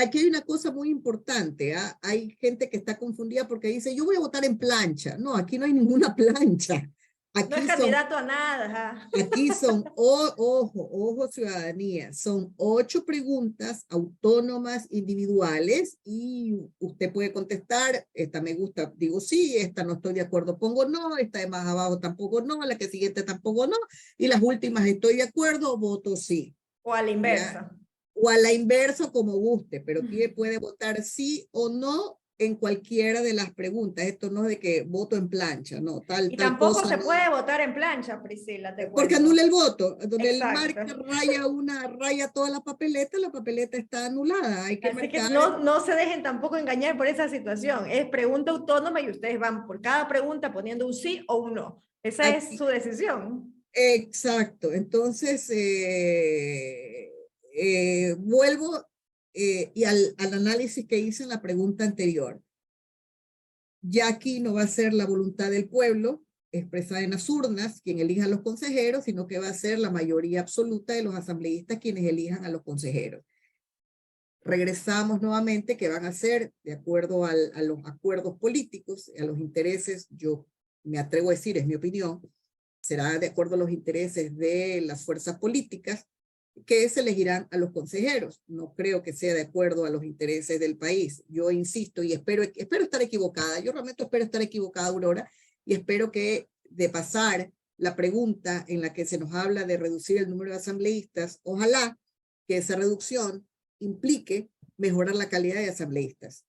aquí hay una cosa muy importante, ¿eh? Hay gente que está confundida porque dice, yo voy a votar en plancha. No, aquí no hay ninguna plancha. Aquí no es candidato a nada. Aquí son, ojo ciudadanía, son 8 preguntas autónomas individuales y usted puede contestar, esta me gusta, digo sí, esta no estoy de acuerdo, pongo no, esta de más abajo tampoco no, la que siguiente tampoco no, y las últimas estoy de acuerdo, voto sí. O a la inversa. ¿Ya? O a la inversa como guste, pero puede votar sí o no en cualquiera de las preguntas. Esto no es de que voto en plancha, no, y tampoco cosa, se puede votar en plancha, Priscila, te porque anula el voto, donde Exacto. el marca raya toda la papeleta está anulada. Hay que Así marcar... que no se dejen tampoco engañar por esa situación. Es pregunta autónoma y ustedes van por cada pregunta poniendo un sí o un no. Esa es su decisión. Exacto. Entonces, vuelvo y al análisis que hice en la pregunta anterior. Ya aquí no va a ser la voluntad del pueblo expresada en las urnas quien elija a los consejeros, sino que va a ser la mayoría absoluta de los asambleístas quienes elijan a los consejeros. Regresamos nuevamente que van a ser de acuerdo a los acuerdos políticos, a los intereses, yo me atrevo a decir, es mi opinión, será de acuerdo a los intereses de las fuerzas políticas que se elegirán a los consejeros. No creo que sea de acuerdo a los intereses del país. Yo insisto y espero estar equivocada. Yo realmente espero estar equivocada, Aurora, y espero que de pasar la pregunta en la que se nos habla de reducir el número de asambleístas, ojalá que esa reducción implique mejorar la calidad de asambleístas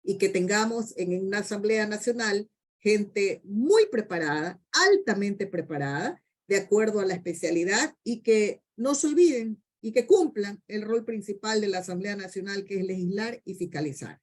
y que tengamos en una asamblea nacional gente muy preparada, altamente preparada, de acuerdo a la especialidad, y que no se olviden y que cumplan el rol principal de la Asamblea Nacional, que es legislar y fiscalizar.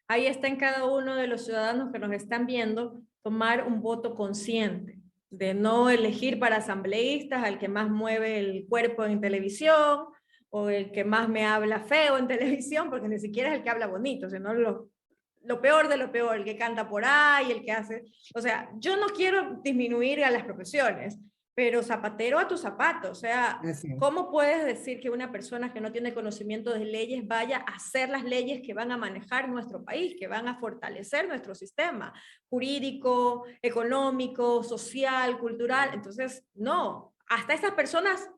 Ahí está en cada uno de los ciudadanos que nos están viendo tomar un voto consciente, de no elegir para asambleístas al que más mueve el cuerpo en televisión o el que más me habla feo en televisión, porque ni siquiera es el que habla bonito, sino lo peor de lo peor, el que canta por ahí, el que hace... O sea, yo no quiero disminuir a las profesiones, pero zapatero a tu zapato. O sea, ¿cómo puedes decir que una persona que no tiene conocimiento de leyes vaya a hacer las leyes que van a manejar nuestro país, que van a fortalecer nuestro sistema jurídico, económico, social, cultural? Entonces, no, hasta esas personas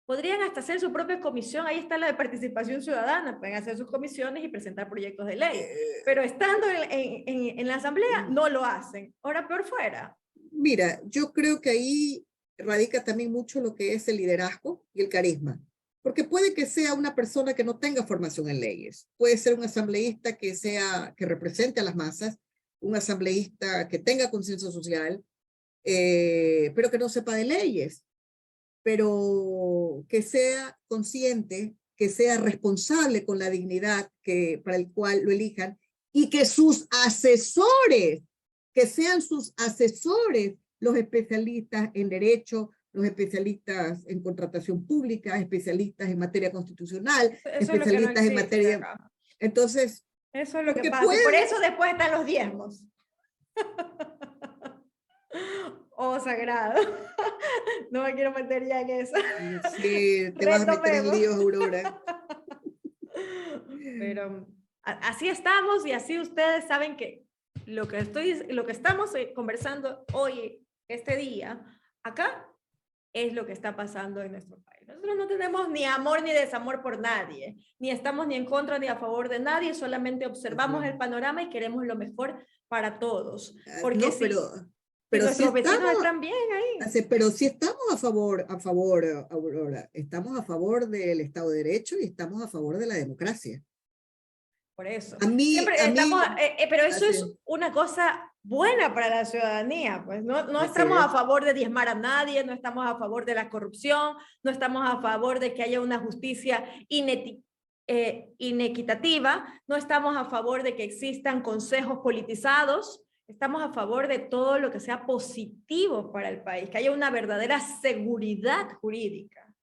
podrían hasta hacer su propia comisión. Ahí está la de participación ciudadana, pueden hacer sus comisiones y presentar proyectos de ley, pero estando en la asamblea no lo hacen. Ahora peor fuera. Mira, yo creo que ahí radica también mucho lo que es el liderazgo y el carisma, Porque puede que sea una persona que no tenga formación en leyes, puede ser un asambleísta que represente a las masas, un asambleísta que tenga conciencia social, pero que no sepa de leyes, pero que sea consciente, que sea responsable con la dignidad para el cual lo elijan, y que sus asesores, que sean sus asesores, los especialistas en derecho, los especialistas en contratación pública, especialistas en materia constitucional, Eso es lo que no especialistas en existe materia... acá. Entonces, Eso es lo que porque pasa. Y por puede... eso después están los diezmos. Oh, sagrado. No me quiero meter ya en eso. Sí, te vas a meter en Retomemos. líos, Aurora. Pero así estamos y así ustedes saben que lo que estamos conversando hoy, este día, acá, es lo que está pasando en nuestro país. Nosotros no tenemos ni amor ni desamor por nadie, ni estamos ni en contra ni a favor de nadie, solamente observamos el panorama y queremos lo mejor para todos. Porque No, si pero sí nuestros vecinos estamos, están bien ahí. pero sí estamos a favor, Aurora. Estamos a favor del Estado de Derecho y estamos a favor de la democracia. Por eso. A Siempre estamos, mí, pero eso así, es una cosa buena para la ciudadanía, pues no así estamos a es. favor de diezmar a nadie, no estamos a favor de la corrupción, no estamos a favor de que haya una justicia inequitativa, no estamos a favor de que existan consejos politizados, estamos a favor de todo lo que sea positivo para el país, que haya una verdadera seguridad jurídica.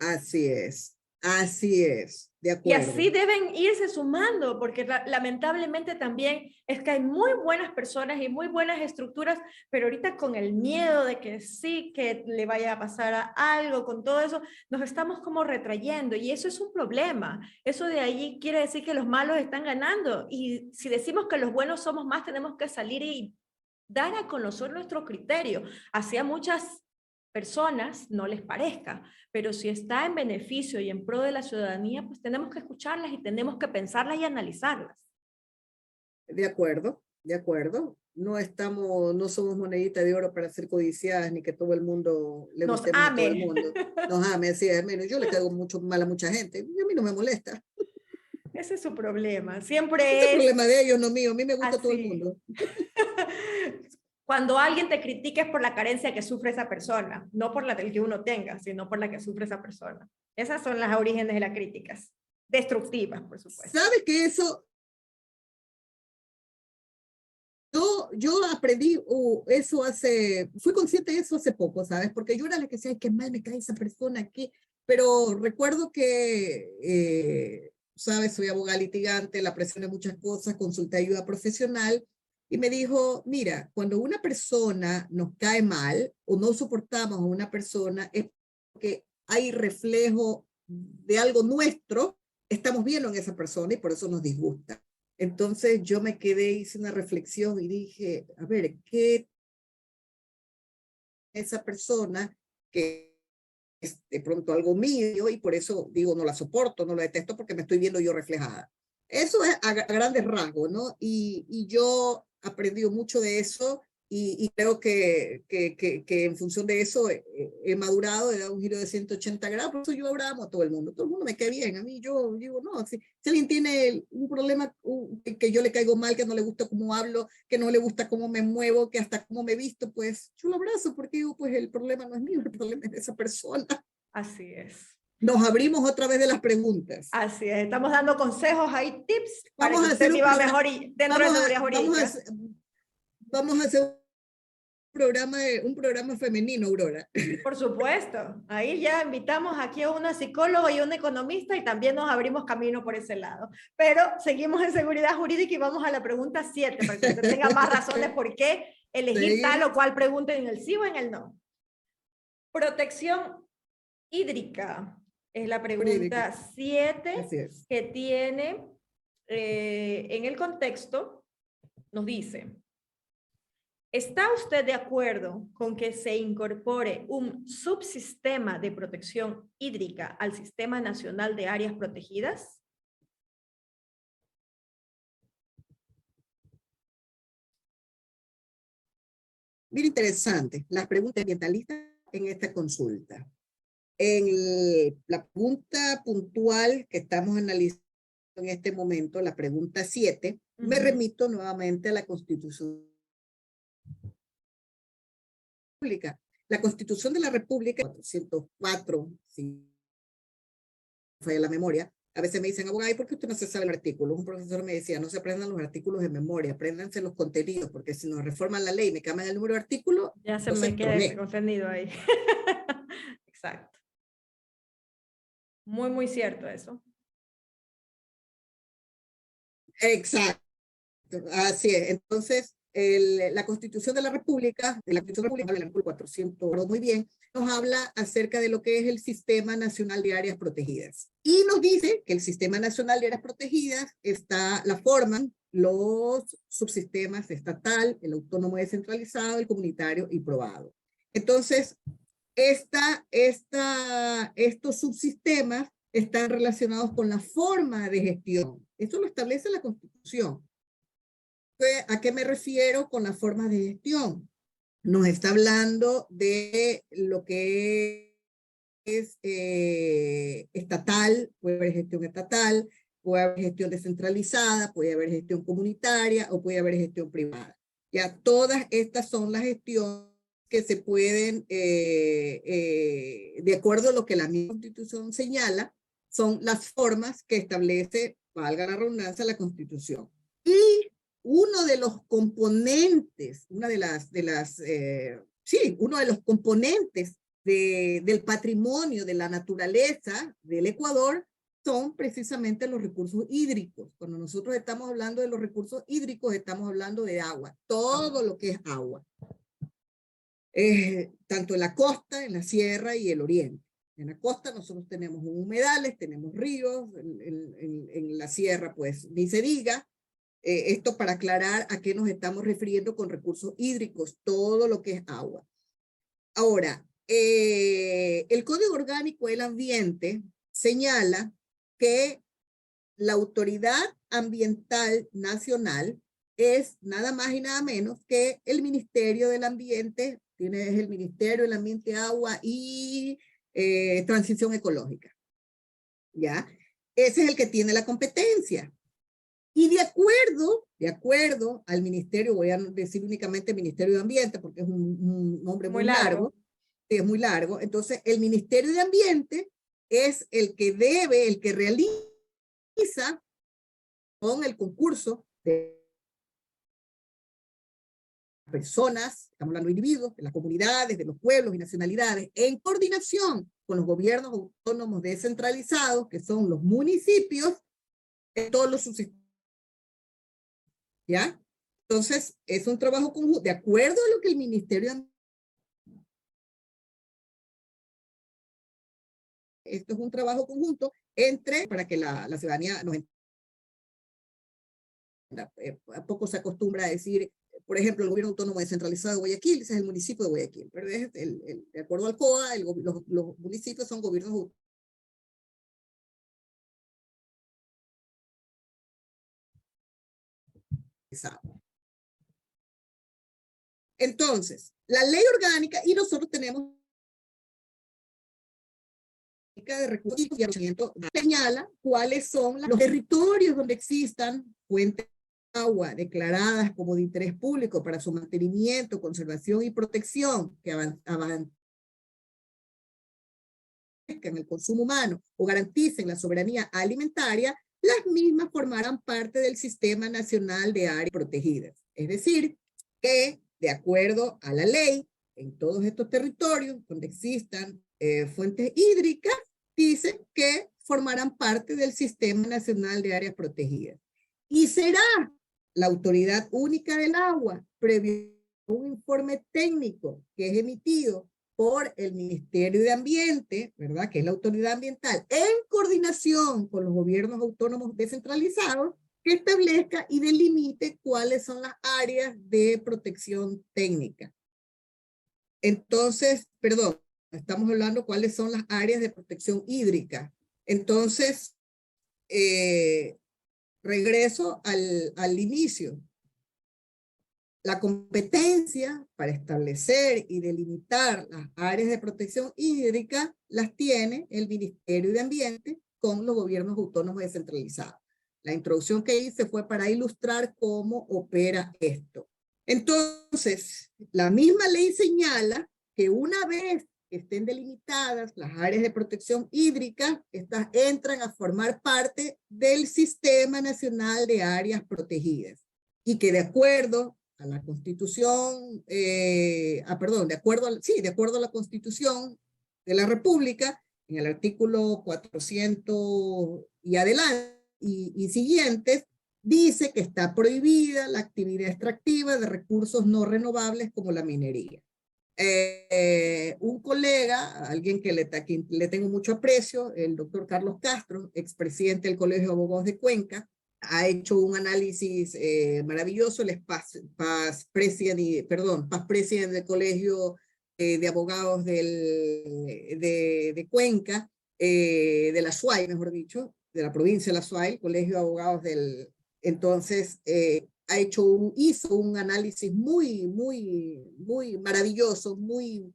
Así es. Así es. De Y así acuerdo. deben irse sumando, porque lamentablemente también es que hay muy buenas personas y muy buenas estructuras, pero ahorita con el miedo de que sí, que le vaya a pasar algo, con todo eso, nos estamos como retrayendo y eso es un problema. Eso de ahí quiere decir que los malos están ganando y si decimos que los buenos somos más, tenemos que salir y dar a conocer nuestro criterio. Así a muchas personas no les parezca, pero si está en beneficio y en pro de la ciudadanía, pues tenemos que escucharlas y tenemos que pensarlas y analizarlas. De acuerdo. De acuerdo. No somos monedita de oro para ser codiciadas ni que todo el mundo le Nos gustemos a todo el amen. mundo. Nos ame, así es. Menos yo le caigo mucho mal a mucha gente y a mí no me molesta. Ese es su problema. Ese es el Siempre es problema de ellos, no mío. A mí me gusta todo el así. mundo. Cuando alguien te critica es por la carencia que sufre esa persona, no por la del que uno tenga, sino por la que sufre esa persona. Esas son las orígenes de las críticas. Destructivas, por supuesto. ¿Sabes que eso? Yo aprendí eso fui consciente de eso hace poco, ¿sabes? Porque yo era la que decía, ay, qué mal me cae esa persona aquí. Pero recuerdo que, ¿sabes? Soy abogada litigante, la presión de muchas cosas, consulté ayuda profesional y me dijo, mira, cuando una persona nos cae mal o no soportamos a una persona es porque hay reflejo de algo nuestro, estamos viendo en esa persona y por eso nos disgusta. Entonces yo me quedé, hice una reflexión y dije, a ver, ¿qué esa persona que es de pronto algo mío y por eso digo, no la soporto, no la detesto porque me estoy viendo yo reflejada? Eso es a grandes rasgos, ¿no? Y yo aprendí mucho de eso y creo que en función de eso he madurado, he dado un giro de 180 grados, por eso yo ahora amo a todo el mundo me cae bien, a mí yo digo, no, si alguien tiene un problema que yo le caigo mal, que no le gusta cómo hablo, que no le gusta cómo me muevo, que hasta cómo me visto, pues yo lo abrazo porque digo, pues el problema no es mío, el problema es de esa persona. Así es. Nos abrimos otra vez de las preguntas. Así es. Estamos dando consejos, hay tips para Vamos que a usted hacer viva mejor y dentro de seguridad jurídica. vamos a hacer un programa femenino, Aurora. Por supuesto, ahí ya invitamos aquí a una psicóloga y un economista y también nos abrimos camino por ese lado. Pero seguimos en seguridad jurídica y vamos a la pregunta 7 para que usted tenga más razones por qué elegir tal o cual pregunta en el sí o en el no. Protección hídrica es la pregunta 7 que tiene en el contexto, nos dice, ¿está usted de acuerdo con que se incorpore un subsistema de protección hídrica al Sistema Nacional de Áreas Protegidas? Mira, interesante, las preguntas ambientalistas en esta consulta. la pregunta puntual que estamos analizando en este momento, la pregunta 7, me remito nuevamente a la Constitución República. La Constitución de la República, 404, si falla la memoria, a veces me dicen, abogado, ¿por qué usted no se sabe el artículo? Un profesor me decía, no se aprendan los artículos de memoria, apréndanse los contenidos, porque si nos reforman la ley y me cambian el número de artículo, ya se me queda ese contenido ahí. Exacto. Muy, muy cierto eso. Exacto, así es. Entonces, la Constitución de la República, el artículo 400, muy bien, nos habla acerca de lo que es el Sistema Nacional de Áreas Protegidas. Y nos dice que el Sistema Nacional de Áreas Protegidas la forman los subsistemas estatal, el autónomo descentralizado, el comunitario y probado. Entonces, estos subsistemas están relacionados con la forma de gestión. Esto lo establece la Constitución. ¿A qué me refiero con las formas de gestión? Nos está hablando de lo que es estatal, puede haber gestión estatal, puede haber gestión descentralizada, puede haber gestión comunitaria o puede haber gestión privada. Ya todas estas son las gestiones que se pueden, de acuerdo a lo que la misma Constitución señala, son las formas que establece, valga la redundancia, la Constitución. Y uno de los componentes, uno de los componentes del patrimonio de la naturaleza del Ecuador son precisamente los recursos hídricos. Cuando nosotros estamos hablando de los recursos hídricos, estamos hablando de agua, todo lo que es agua. Tanto en la costa, en la sierra y el oriente. En la costa nosotros tenemos humedales, tenemos ríos, en la sierra pues ni se diga. Esto para aclarar a qué nos estamos refiriendo con recursos hídricos, todo lo que es agua. Ahora, el Código Orgánico del Ambiente señala que la Autoridad Ambiental Nacional es nada más y nada menos que el Ministerio del Ambiente, es el Ministerio del Ambiente, Agua y Transición Ecológica. ¿Ya? Ese es el que tiene la competencia. Y de acuerdo al ministerio, voy a decir únicamente Ministerio de Ambiente, porque es un nombre muy largo. Sí, es muy largo. Entonces, el Ministerio de Ambiente es el que realiza con el concurso de personas, estamos hablando de individuos, de las comunidades, de los pueblos y nacionalidades, en coordinación con los gobiernos autónomos descentralizados, que son los municipios, de todos los subsistemas. ¿Ya? Entonces, es un trabajo conjunto, de acuerdo a lo que el Ministerio... Esto es un trabajo conjunto para que la ciudadanía nos entienda. Poco se acostumbra a decir, por ejemplo, el gobierno autónomo descentralizado de Guayaquil, ese es el municipio de Guayaquil, pero es de acuerdo al COA, los municipios son gobiernos autónomos. Entonces, la ley orgánica, y nosotros tenemos de recursos y aprovechamiento, señala cuáles son los territorios donde existan fuentes de agua declaradas como de interés público para su mantenimiento, conservación y protección, que avancen el consumo humano o garanticen la soberanía alimentaria, las mismas formarán parte del Sistema Nacional de Áreas Protegidas. Es decir, que de acuerdo a la ley, en todos estos territorios donde existan fuentes hídricas, dice que formarán parte del Sistema Nacional de Áreas Protegidas. Y será la Autoridad Única del Agua, previo a un informe técnico que es emitido por el Ministerio de Ambiente, ¿verdad? Que es la autoridad ambiental, en coordinación con los gobiernos autónomos descentralizados, que establezca y delimite cuáles son las áreas de protección técnica. Entonces, perdón, estamos hablando cuáles son las áreas de protección hídrica. Entonces, regreso al inicio. La competencia para establecer y delimitar las áreas de protección hídrica las tiene el Ministerio de Ambiente con los gobiernos autónomos descentralizados. La introducción que hice fue para ilustrar cómo opera esto. Entonces, la misma ley señala que una vez que estén delimitadas las áreas de protección hídrica, estas entran a formar parte del Sistema Nacional de Áreas Protegidas y que de acuerdo a la Constitución, de acuerdo a la Constitución de la República, en el artículo 400 y adelante y siguientes, dice que está prohibida la actividad extractiva de recursos no renovables como la minería. Un colega, alguien que le tengo mucho aprecio, el doctor Carlos Castro, expresidente del Colegio de Abogados de Cuenca, ha hecho un análisis maravilloso. Él es past president del Colegio de Abogados de Cuenca, de la SUAY, mejor dicho, de la provincia de la SUAY, Colegio de Abogados del... Entonces, hizo un análisis muy maravilloso, muy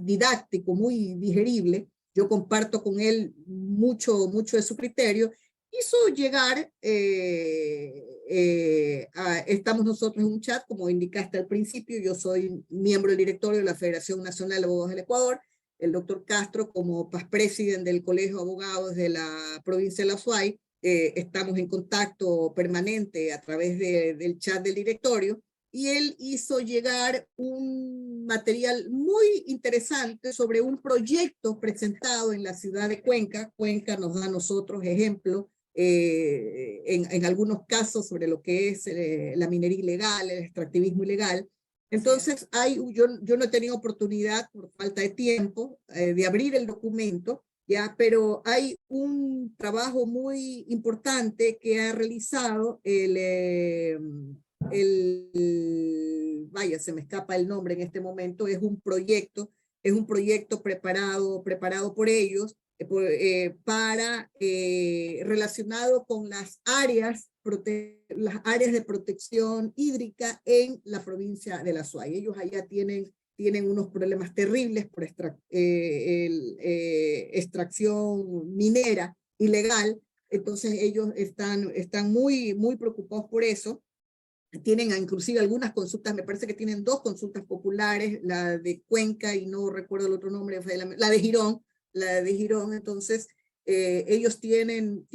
didáctico, muy digerible. Yo comparto con él mucho de su criterio. Hizo llegar, estamos nosotros en un chat, como indicaste al principio, yo soy miembro del directorio de la Federación Nacional de Abogados del Ecuador, el doctor Castro como past president del Colegio de Abogados de la provincia de la Azuay, estamos en contacto permanente a través del chat del directorio, y él hizo llegar un material muy interesante sobre un proyecto presentado en la ciudad de Cuenca. Cuenca nos da a nosotros ejemplos en algunos casos sobre lo que es la minería ilegal, el extractivismo ilegal. Entonces, yo no he tenido oportunidad, por falta de tiempo, de abrir el documento, ya, pero hay un trabajo muy importante que ha realizado vaya, se me escapa el nombre en este momento, es un proyecto preparado por ellos, relacionado con las áreas de protección hídrica en la provincia de la Azuay. Ellos allá tienen unos problemas terribles por extracción minera ilegal. Entonces ellos están muy preocupados por eso. Tienen inclusive algunas consultas, me parece que tienen 2 consultas populares, la de Cuenca y no recuerdo el otro nombre, la de Girón. Entonces ellos tienen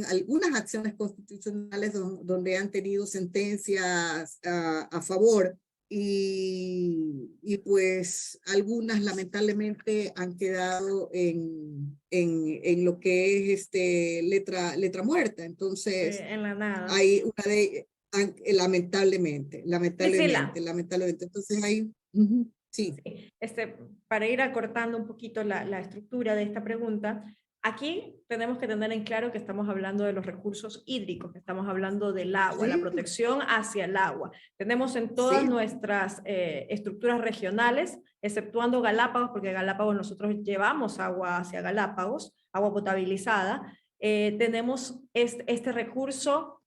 algunas acciones constitucionales donde han tenido sentencias a favor, y pues algunas lamentablemente han quedado en lo que es letra muerta. Entonces en la nada. hay una de lamentablemente. Entonces hay sí. Para ir acortando un poquito la estructura de esta pregunta, aquí tenemos que tener en claro que estamos hablando de los recursos hídricos, que estamos hablando del agua, la protección hacia el agua. Tenemos en todas nuestras estructuras regionales, exceptuando Galápagos, porque Galápagos nosotros llevamos agua hacia Galápagos, agua potabilizada. Tenemos este recurso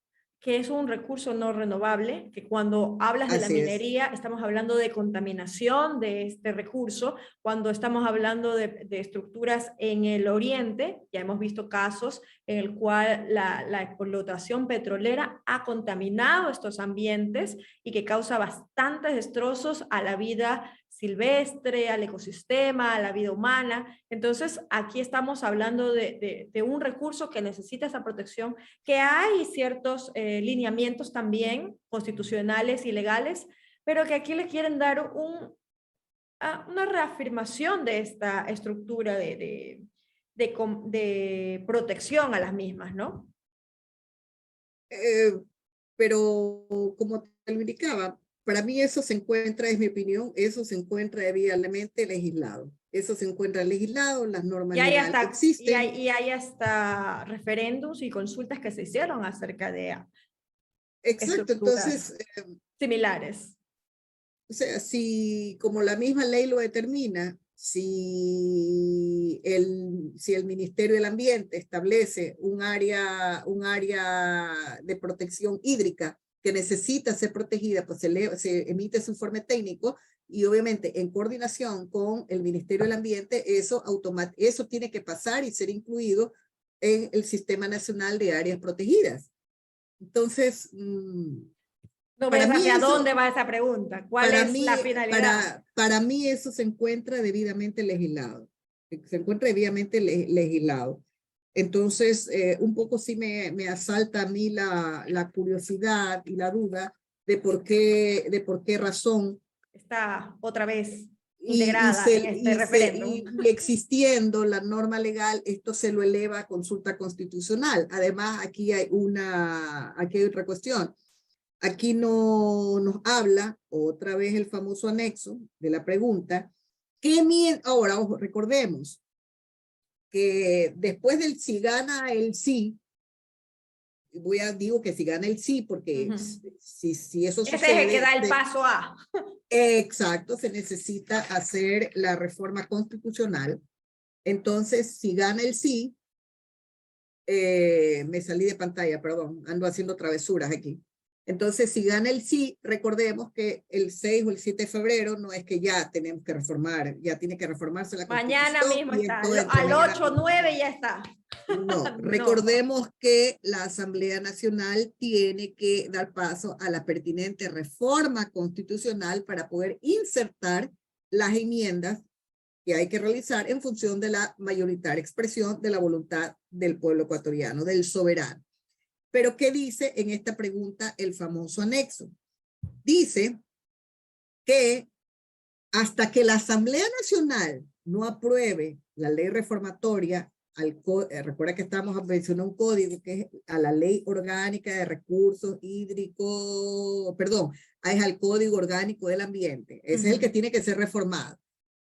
que es un recurso no renovable, que cuando hablas de la minería, estamos hablando de contaminación de este recurso. Cuando estamos hablando de estructuras en el oriente, ya hemos visto casos en el cual la explotación petrolera ha contaminado estos ambientes y que causa bastantes destrozos a la vida silvestre, al ecosistema, a la vida humana. Entonces, aquí estamos hablando de un recurso que necesita esa protección, que hay ciertos lineamientos también constitucionales y legales, pero que aquí le quieren dar una reafirmación de esta estructura de protección a las mismas, ¿no? Pero como te lo indicaba, para mí eso se encuentra, es mi opinión, eso se encuentra debidamente legislado. Eso se encuentra legislado, las normas legales existen. Y hay hasta referéndums y consultas que se hicieron acerca de exacto, entonces similares. O sea, si como la misma ley lo determina, si el Ministerio del Ambiente establece un área de protección hídrica que necesita ser protegida, pues se emite su informe técnico y obviamente en coordinación con el Ministerio del Ambiente, eso tiene que pasar y ser incluido en el Sistema Nacional de Áreas Protegidas. Entonces, no ves hacia dónde va esa pregunta. ¿Cuál es la finalidad? Para mí eso se encuentra debidamente legislado. Se encuentra debidamente legislado. Entonces, un poco sí me asalta a mí la curiosidad y la duda de por qué razón está otra vez integrada en este referéndum. Y existiendo la norma legal, esto se lo eleva a consulta constitucional. Además, aquí hay otra cuestión. Aquí no nos habla otra vez el famoso anexo de la pregunta. Ahora, ojo, recordemos que después del si gana el sí, digo que si gana el sí, porque si eso sucede. Ese es el que da el paso a. Exacto, se necesita hacer la reforma constitucional. Entonces, si gana el sí, me salí de pantalla, perdón, ando haciendo travesuras aquí. Entonces, si gana el sí, recordemos que el 6 o el 7 de febrero no es que ya tenemos que reformar, ya tiene que reformarse la Constitución. Mañana mismo está, al 8 o 9 ya está. No, recordemos que la Asamblea Nacional tiene que dar paso a la pertinente reforma constitucional para poder insertar las enmiendas que hay que realizar en función de la mayoritaria expresión de la voluntad del pueblo ecuatoriano, del soberano. Pero, ¿qué dice en esta pregunta el famoso anexo? Dice que hasta que la Asamblea Nacional no apruebe la ley reformatoria, recuerda que estamos mencionando un código que es a la Ley Orgánica de Recursos Hídricos, perdón, es al Código Orgánico del Ambiente. Ese es el que tiene que ser reformado.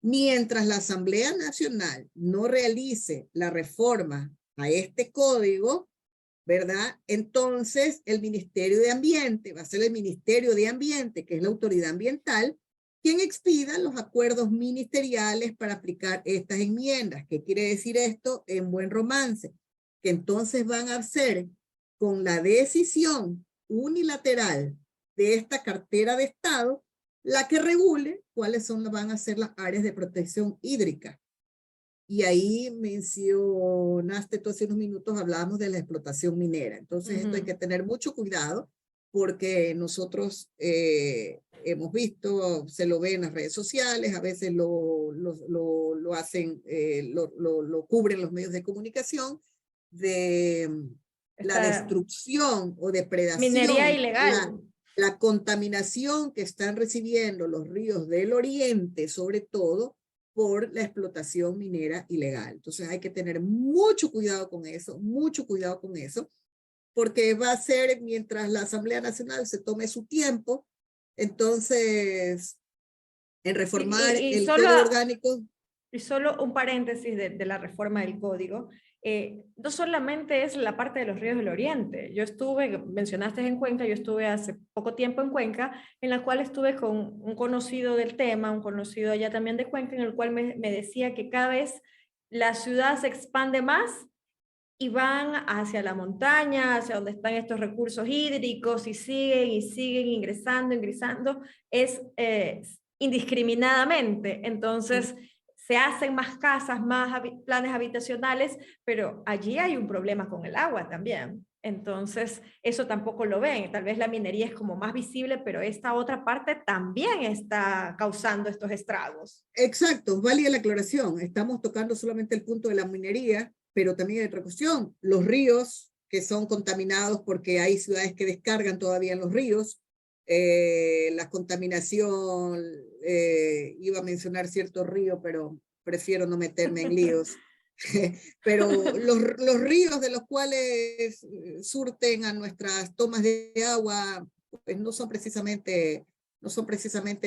Mientras la Asamblea Nacional no realice la reforma a este código, ¿verdad? Entonces, el Ministerio de Ambiente, va a ser el Ministerio de Ambiente, que es la autoridad ambiental, quien expida los acuerdos ministeriales para aplicar estas enmiendas. ¿Qué quiere decir esto en buen romance? Que entonces van a ser con la decisión unilateral de esta cartera de Estado la que regule cuáles van a ser las áreas de protección hídrica. Y ahí mencionaste tú hace unos minutos, hablábamos de la explotación minera. Entonces esto hay que tener mucho cuidado porque nosotros hemos visto, se lo ve en las redes sociales, a veces lo hacen, lo cubren los medios de comunicación, de la destrucción o depredación. Minería ilegal. La contaminación que están recibiendo los ríos del oriente, sobre todo, por la explotación minera ilegal. Entonces hay que tener mucho cuidado con eso, porque va a ser mientras la Asamblea Nacional se tome su tiempo, entonces en reformar el Código Orgánico. Y solo un paréntesis de la reforma del Código. No solamente es la parte de los ríos del Oriente. Yo estuve, mencionaste en Cuenca, yo estuve hace poco tiempo en Cuenca, en la cual estuve con un conocido del tema, un conocido allá también de Cuenca, en el cual me decía que cada vez la ciudad se expande más y van hacia la montaña, hacia donde están estos recursos hídricos y siguen ingresando, es indiscriminadamente. Entonces, se hacen más casas, más planes habitacionales, pero allí hay un problema con el agua también. Entonces, eso tampoco lo ven. Tal vez la minería es como más visible, pero esta otra parte también está causando estos estragos. Exacto, válida la aclaración. Estamos tocando solamente el punto de la minería, pero también hay otra cuestión. Los ríos que son contaminados porque hay ciudades que descargan todavía en los ríos. La contaminación, iba a mencionar cierto río, pero prefiero no meterme en líos. Pero los ríos de los cuales surten a nuestras tomas de agua, pues no son precisamente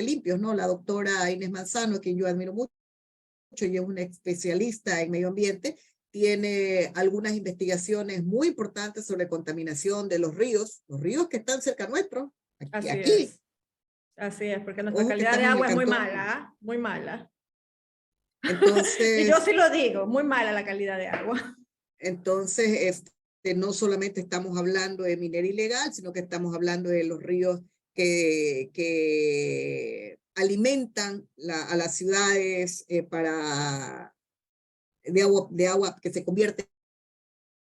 limpios, ¿no? La doctora Inés Manzano, quien yo admiro mucho y es una especialista en medio ambiente, tiene algunas investigaciones muy importantes sobre contaminación de los ríos que están cerca nuestro. Así es, porque nuestra calidad de agua es muy mala, muy mala. Entonces, y yo sí lo digo, muy mala la calidad de agua. Entonces, no solamente estamos hablando de minería ilegal, sino que estamos hablando de los ríos que alimentan a las ciudades de agua que se convierte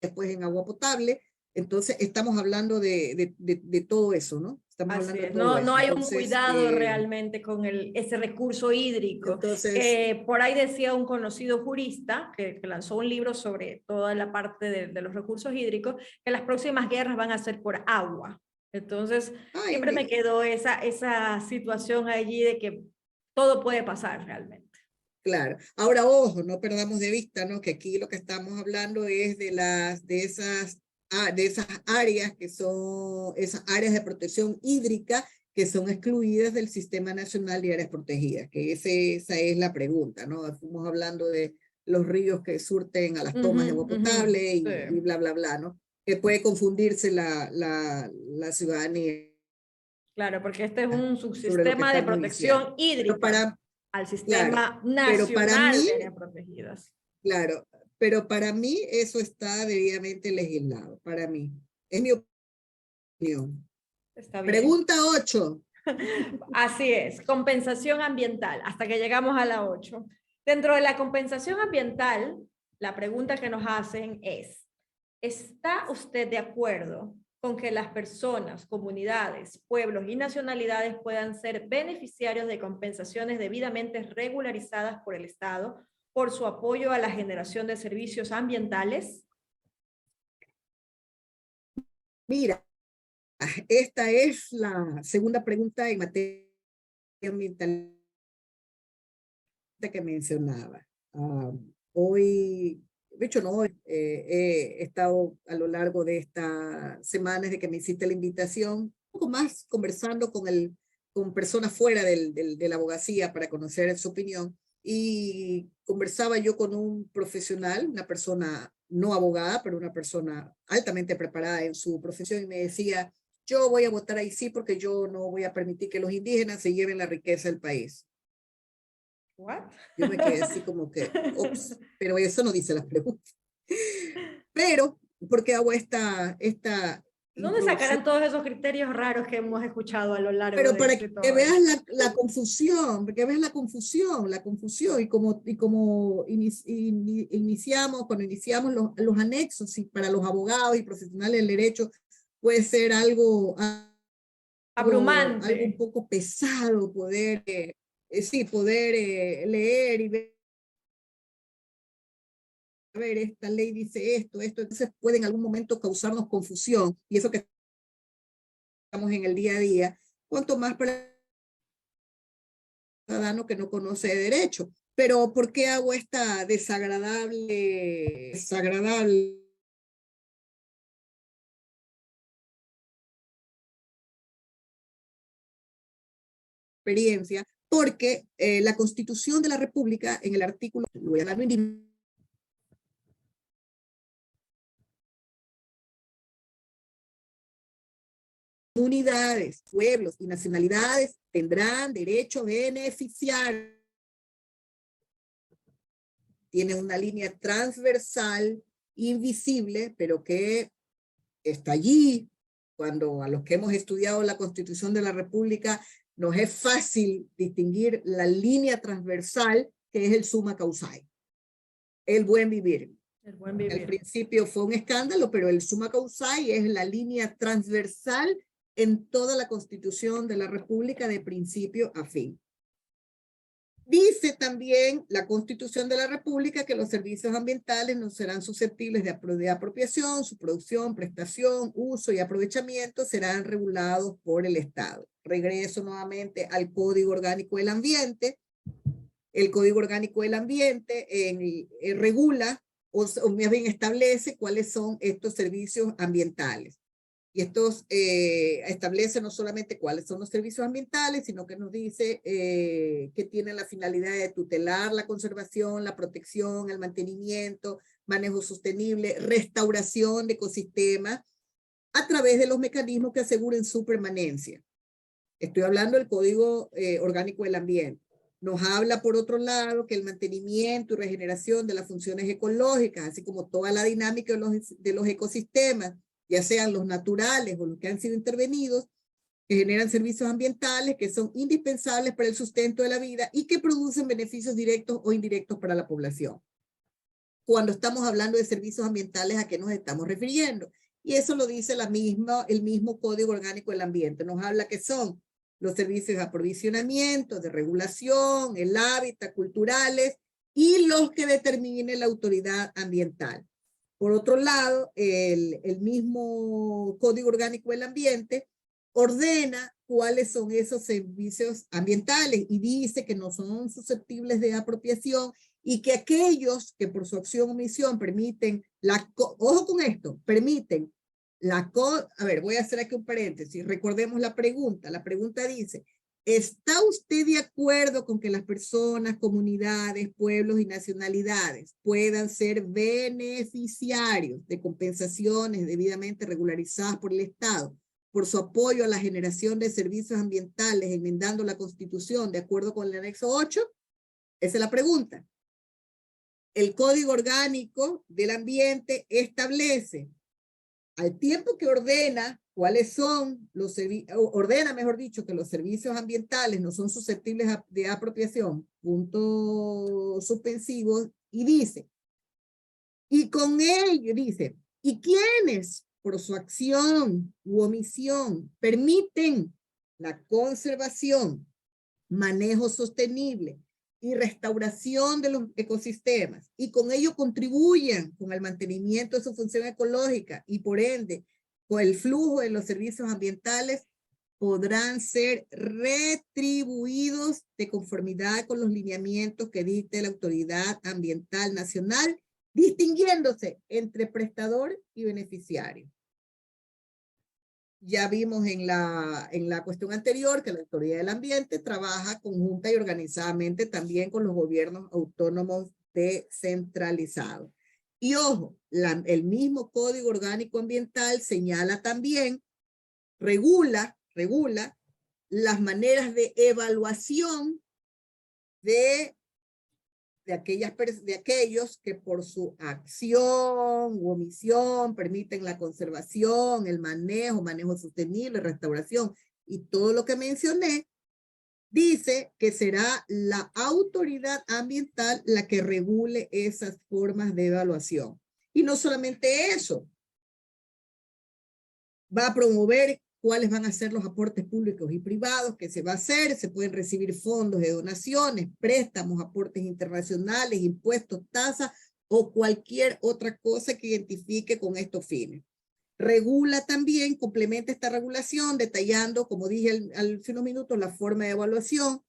después en agua potable. Entonces, estamos hablando de todo eso, ¿no? Estamos Así hablando de es. todo No eso. hay un Entonces, cuidado realmente con ese recurso hídrico. Entonces, Por ahí decía un conocido jurista que lanzó un libro sobre toda la parte de los recursos hídricos, que las próximas guerras van a ser por agua. Entonces, siempre me quedó esa situación allí de que todo puede pasar realmente. claro. Ahora, ojo, no perdamos de vista, ¿no? Que aquí lo que estamos hablando es de esas áreas que son esas áreas de protección hídrica que son excluidas del Sistema Nacional de Áreas Protegidas, que esa es la pregunta, ¿no? Estamos hablando de los ríos que surten a las tomas de agua potable Sí. y bla, bla, bla, ¿no? Que puede confundirse la ciudadanía. Claro, porque este es un Sobre lo que subsistema de estamos diciendo. protección hídrica al Claro, Sistema pero para Nacional mí, de Áreas Protegidas. claro, pero para mí eso está debidamente legislado, para mí. Es mi opinión. Está bien. Pregunta 8. Así es, compensación ambiental, hasta que llegamos a la 8. Dentro de la compensación ambiental, la pregunta que nos hacen es, ¿está usted de acuerdo con que las personas, comunidades, pueblos y nacionalidades puedan ser beneficiarios de compensaciones debidamente regularizadas por el Estado por su apoyo a la generación de servicios ambientales? Mira, esta es la segunda pregunta en materia ambiental que mencionaba. Hoy, de hecho no hoy, he estado a lo largo de estas semanas de que me hiciste la invitación, un poco más conversando con personas fuera de la abogacía para conocer su opinión, y conversaba yo con un profesional, una persona no abogada, pero una persona altamente preparada en su profesión, y me decía, yo voy a votar ahí sí porque yo no voy a permitir que los indígenas se lleven la riqueza del país. What? Yo me quedé así como que, ups, pero eso no dice las preguntas. Pero, ¿por qué hago esta ¿Dónde introducción? sacarán todos esos criterios raros que hemos escuchado a lo largo Pero de para esto y que todo veas esto? la confusión, porque veas la confusión, y como iniciamos, cuando iniciamos los anexos, y para los abogados y profesionales del derecho, puede ser algo un Abrumante. poco pesado poder, poder leer y ver, a ver, esta ley dice esto, entonces puede en algún momento causarnos confusión, y eso que estamos en el día a día, cuanto más para el ciudadano que no conoce de derecho. Pero ¿por qué hago esta desagradable experiencia? Porque la Constitución de la República, en el artículo, voy a dar comunidades, pueblos y nacionalidades tendrán derecho a beneficiar. Tiene una línea transversal, invisible, pero que está allí. Cuando a los que hemos estudiado la Constitución de la República nos es fácil distinguir la línea transversal, que es el summa causae, el buen vivir. El buen vivir. Al principio fue un escándalo, pero el summa causae es la línea transversal en toda la Constitución de la República de principio a fin. Dice también la Constitución de la República que los servicios ambientales no serán susceptibles de apropiación, su producción, prestación, uso y aprovechamiento serán regulados por el Estado. Regreso nuevamente al Código Orgánico del Ambiente. El Código Orgánico del Ambiente regula o más bien establece cuáles son estos servicios ambientales. Y estos establecen no solamente cuáles son los servicios ambientales, sino que nos dice que tienen la finalidad de tutelar la conservación, la protección, el mantenimiento, manejo sostenible, restauración de ecosistemas a través de los mecanismos que aseguren su permanencia. Estoy hablando del Código Orgánico del Ambiente. Nos habla, por otro lado, que el mantenimiento y regeneración de las funciones ecológicas, así como toda la dinámica de los ecosistemas, ya sean los naturales o los que han sido intervenidos, que generan servicios ambientales que son indispensables para el sustento de la vida y que producen beneficios directos o indirectos para la población. Cuando estamos hablando de servicios ambientales, ¿a qué nos estamos refiriendo? Y eso lo dice el mismo Código Orgánico del Ambiente. Nos habla que son los servicios de aprovisionamiento, de regulación, el hábitat, culturales y los que determine la autoridad ambiental. Por otro lado, el mismo Código Orgánico del Ambiente ordena cuáles son esos servicios ambientales y dice que no son susceptibles de apropiación y que aquellos que por su acción o omisión permiten ojo con esto, permiten a ver, voy a hacer aquí un paréntesis, recordemos la pregunta dice, ¿está usted de acuerdo con que las personas, comunidades, pueblos y nacionalidades puedan ser beneficiarios de compensaciones debidamente regularizadas por el Estado por su apoyo a la generación de servicios ambientales enmendando la Constitución de acuerdo con el anexo 8? Esa es la pregunta. El Código Orgánico del Ambiente establece, al tiempo que ordena cuáles son los ordena, mejor dicho, que los servicios ambientales no son susceptibles de apropiación, punto suspensivo, y dice, y con ello dice, ¿y quiénes por su acción u omisión permiten la conservación, manejo sostenible y restauración de los ecosistemas y con ello contribuyan con el mantenimiento de su función ecológica y por ende con el flujo de los servicios ambientales, podrán ser retribuidos de conformidad con los lineamientos que dicte la Autoridad Ambiental Nacional, distinguiéndose entre prestador y beneficiario. Ya vimos en la cuestión anterior que la Autoridad del Ambiente trabaja conjunta y organizadamente también con los gobiernos autónomos descentralizados. Y ojo, el mismo Código Orgánico Ambiental señala también, regula las maneras de evaluación de aquellos que por su acción u omisión permiten la conservación, el manejo sostenible, restauración y todo lo que mencioné, dice que será la autoridad ambiental la que regule esas formas de evaluación. Y no solamente eso, va a promover cuáles van a ser los aportes públicos y privados que se va a hacer, se pueden recibir fondos de donaciones, préstamos, aportes internacionales, impuestos, tasas o cualquier otra cosa que identifique con estos fines. Regula también, complementa esta regulación detallando, como dije hace unos minutos, la forma de evaluación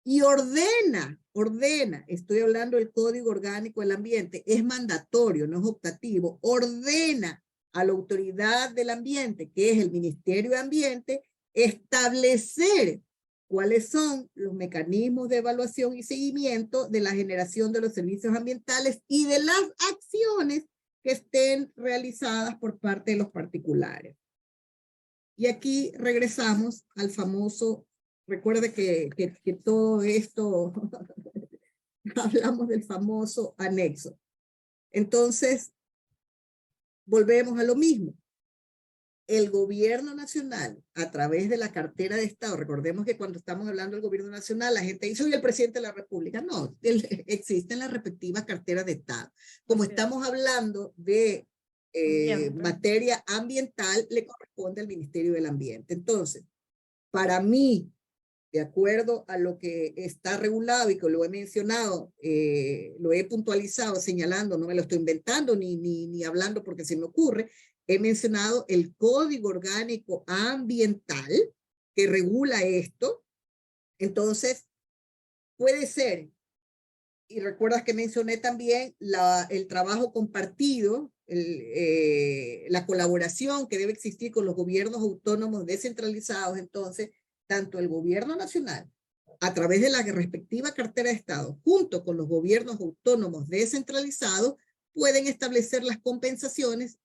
y ordena, estoy hablando del Código Orgánico del Ambiente, es mandatorio, no es optativo, ordena a la Autoridad del Ambiente, que es el Ministerio de Ambiente, establecer cuáles son los mecanismos de evaluación y seguimiento de la generación de los servicios ambientales y de las acciones que estén realizadas por parte de los particulares. Y aquí regresamos al famoso, recuerde que todo esto, hablamos del famoso anexo. Entonces, volvemos a lo mismo. El gobierno nacional, a través de la cartera de Estado, recordemos que cuando estamos hablando del gobierno nacional, la gente dice, soy el presidente de la República. No, existen las respectivas carteras de Estado. Como estamos hablando de materia ambiental, le corresponde al Ministerio del Ambiente. Entonces, para mí, de acuerdo a lo que está regulado y que lo he mencionado, lo he puntualizado, señalando, no me lo estoy inventando ni hablando porque se me ocurre, he mencionado el Código Orgánico Ambiental que regula esto. Entonces, puede ser, y recuerdas que mencioné también el trabajo compartido, la colaboración que debe existir con los gobiernos autónomos descentralizados. Entonces, tanto el gobierno nacional, a través de la respectiva cartera de Estado, junto con los gobiernos autónomos descentralizados, pueden establecer las compensaciones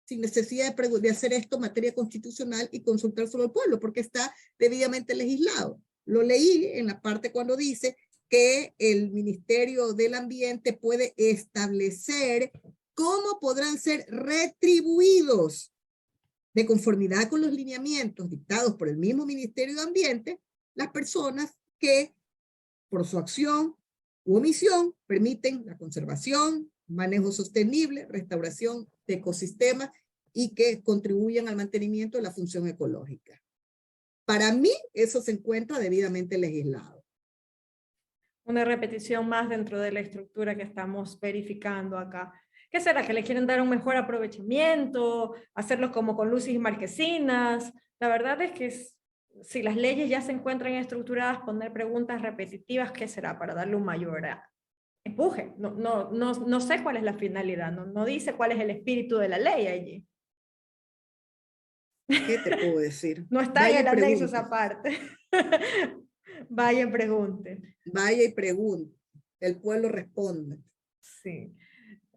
sin necesidad de hacer esto en materia constitucional y consultar solo al pueblo, porque está debidamente legislado. Lo leí en la parte cuando dice que el Ministerio del Ambiente puede establecer cómo podrán ser retribuidos de conformidad con los lineamientos dictados por el mismo Ministerio de Ambiente, las personas que por su acción u omisión permiten la conservación, manejo sostenible, restauración de ecosistemas y que contribuyan al mantenimiento de la función ecológica. Para mí, eso se encuentra debidamente legislado. Una repetición más dentro de la estructura que estamos verificando acá. ¿Qué será? ¿Que le quieren dar un mejor aprovechamiento? ¿Hacerlo como con luces y marquesinas? La verdad es que si las leyes ya se encuentran estructuradas, poner preguntas repetitivas, ¿qué será? Para darle un mayor empuje. No sé cuál es la finalidad, no dice cuál es el espíritu de la ley allí. ¿Qué te puedo decir? No está en el anexo esa parte. Vayan, pregunten. Vaya y pregunte. El pueblo responde. Sí.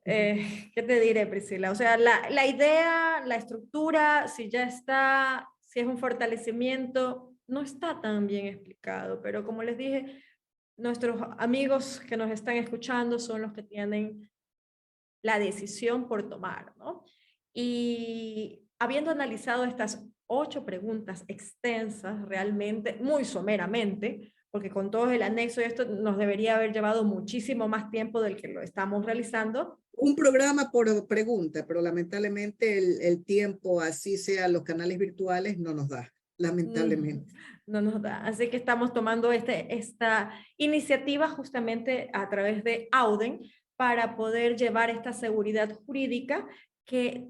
¿Qué te diré, Priscila? O sea, la idea, la estructura, si ya está, si es un fortalecimiento, no está tan bien explicado, pero como les dije, nuestros amigos que nos están escuchando son los que tienen la decisión por tomar, ¿no? Y habiendo analizado estas 8 preguntas extensas, realmente, muy someramente, porque con todo el anexo de esto nos debería haber llevado muchísimo más tiempo del que lo estamos realizando. Un programa por pregunta, pero lamentablemente el tiempo, así sea los canales virtuales, no nos da, lamentablemente. No nos da. Así que estamos tomando esta iniciativa justamente a través de Auden para poder llevar esta seguridad jurídica que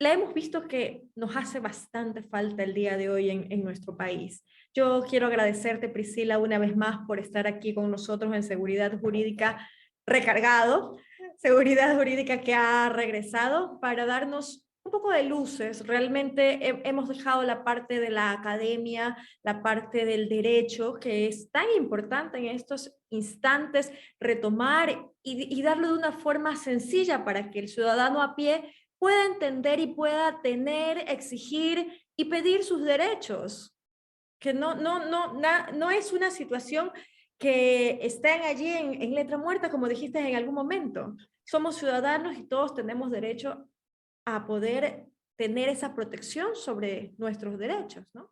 la hemos visto que nos hace bastante falta el día de hoy en nuestro país. Yo quiero agradecerte, Priscila, una vez más por estar aquí con nosotros en Seguridad Jurídica recargado, Seguridad Jurídica que ha regresado para darnos un poco de luces. Realmente hemos dejado la parte de la academia, la parte del derecho, que es tan importante en estos instantes, retomar y darlo de una forma sencilla para que el ciudadano a pie pueda entender y pueda tener, exigir y pedir sus derechos. Que no es una situación que estén allí en letra muerta, como dijiste en algún momento. Somos ciudadanos y todos tenemos derecho a poder tener esa protección sobre nuestros derechos, ¿no?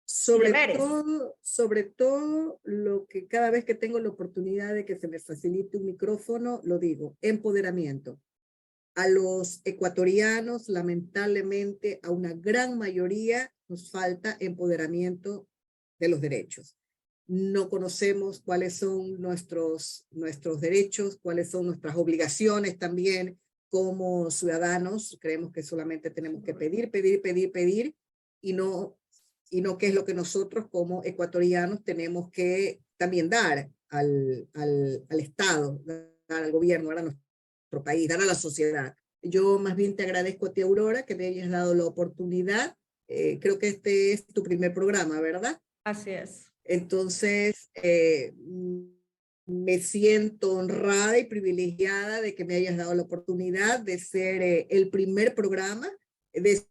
Sobre todo, lo que cada vez que tengo la oportunidad de que se me facilite un micrófono, lo digo, empoderamiento. A los ecuatorianos, lamentablemente, a una gran mayoría nos falta empoderamiento de los derechos. No conocemos cuáles son nuestros derechos, cuáles son nuestras obligaciones también como ciudadanos. Creemos que solamente tenemos que pedir y no qué es lo que nosotros como ecuatorianos tenemos que también dar al Estado, dar al gobierno, dar a nuestro país, dar a la sociedad. Yo más bien te agradezco a ti, Aurora, que me hayas dado la oportunidad. Creo que este es tu primer programa, ¿verdad? Así es. Entonces, me siento honrada y privilegiada de que me hayas dado la oportunidad de ser el primer programa de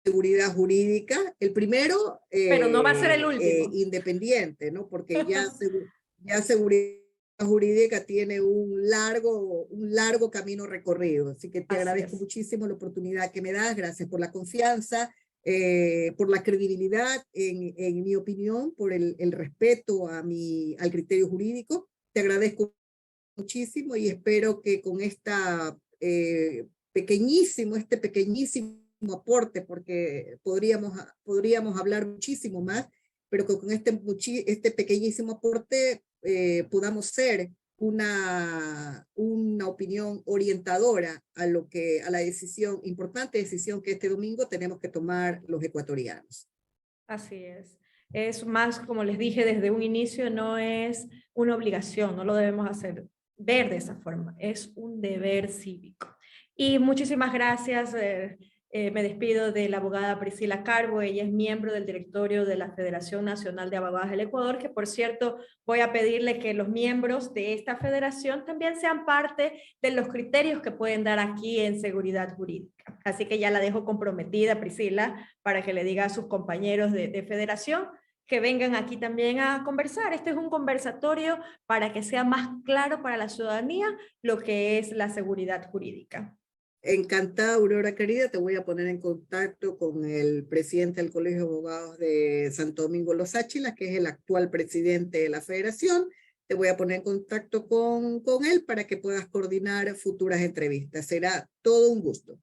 seguridad jurídica, el primero, pero no va a ser el último, independiente, ¿no? Porque ya seguridad jurídica tiene un largo camino recorrido, así que te agradezco muchísimo la oportunidad que me das, gracias por la confianza, por la credibilidad, en mi opinión, por el respeto al criterio jurídico. Te agradezco muchísimo y espero que con pequeñísimo aporte, porque podríamos hablar muchísimo más, pero que con este pequeñísimo aporte podamos ser una opinión orientadora a la importante decisión que este domingo tenemos que tomar los ecuatorianos. Así es. Es más, como les dije desde un inicio, no es una obligación, no lo debemos ver de esa forma, es un deber cívico. Y muchísimas gracias. Me despido de la abogada Priscila Carbo, ella es miembro del directorio de la Federación Nacional de Abogados del Ecuador, que por cierto voy a pedirle que los miembros de esta federación también sean parte de los criterios que pueden dar aquí en seguridad jurídica. Así que ya la dejo comprometida, Priscila, para que le diga a sus compañeros de federación que vengan aquí también a conversar. Este es un conversatorio para que sea más claro para la ciudadanía lo que es la seguridad jurídica. Encantada, Aurora querida, te voy a poner en contacto con el presidente del Colegio de Abogados de Santo Domingo Los Áchilas, que es el actual presidente de la federación. Te voy a poner en contacto con él para que puedas coordinar futuras entrevistas. Será todo un gusto.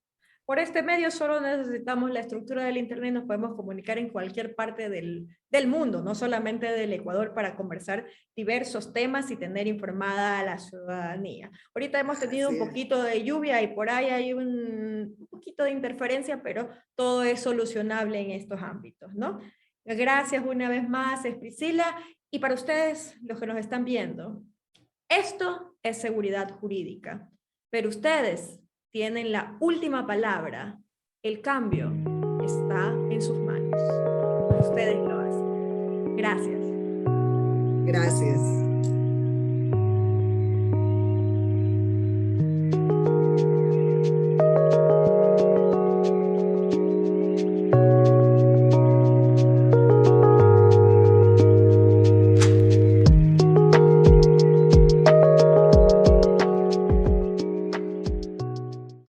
Por este medio solo necesitamos la estructura del Internet, nos podemos comunicar en cualquier parte del mundo, no solamente del Ecuador, para conversar diversos temas y tener informada a la ciudadanía. Ahorita hemos tenido un poquito de lluvia y por ahí hay un poquito de interferencia, pero todo es solucionable en estos ámbitos, ¿no? Gracias una vez más, Priscila. Y para ustedes, los que nos están viendo, esto es seguridad jurídica, pero ustedes tienen la última palabra. El cambio está en sus manos. Ustedes lo hacen. Gracias. Gracias.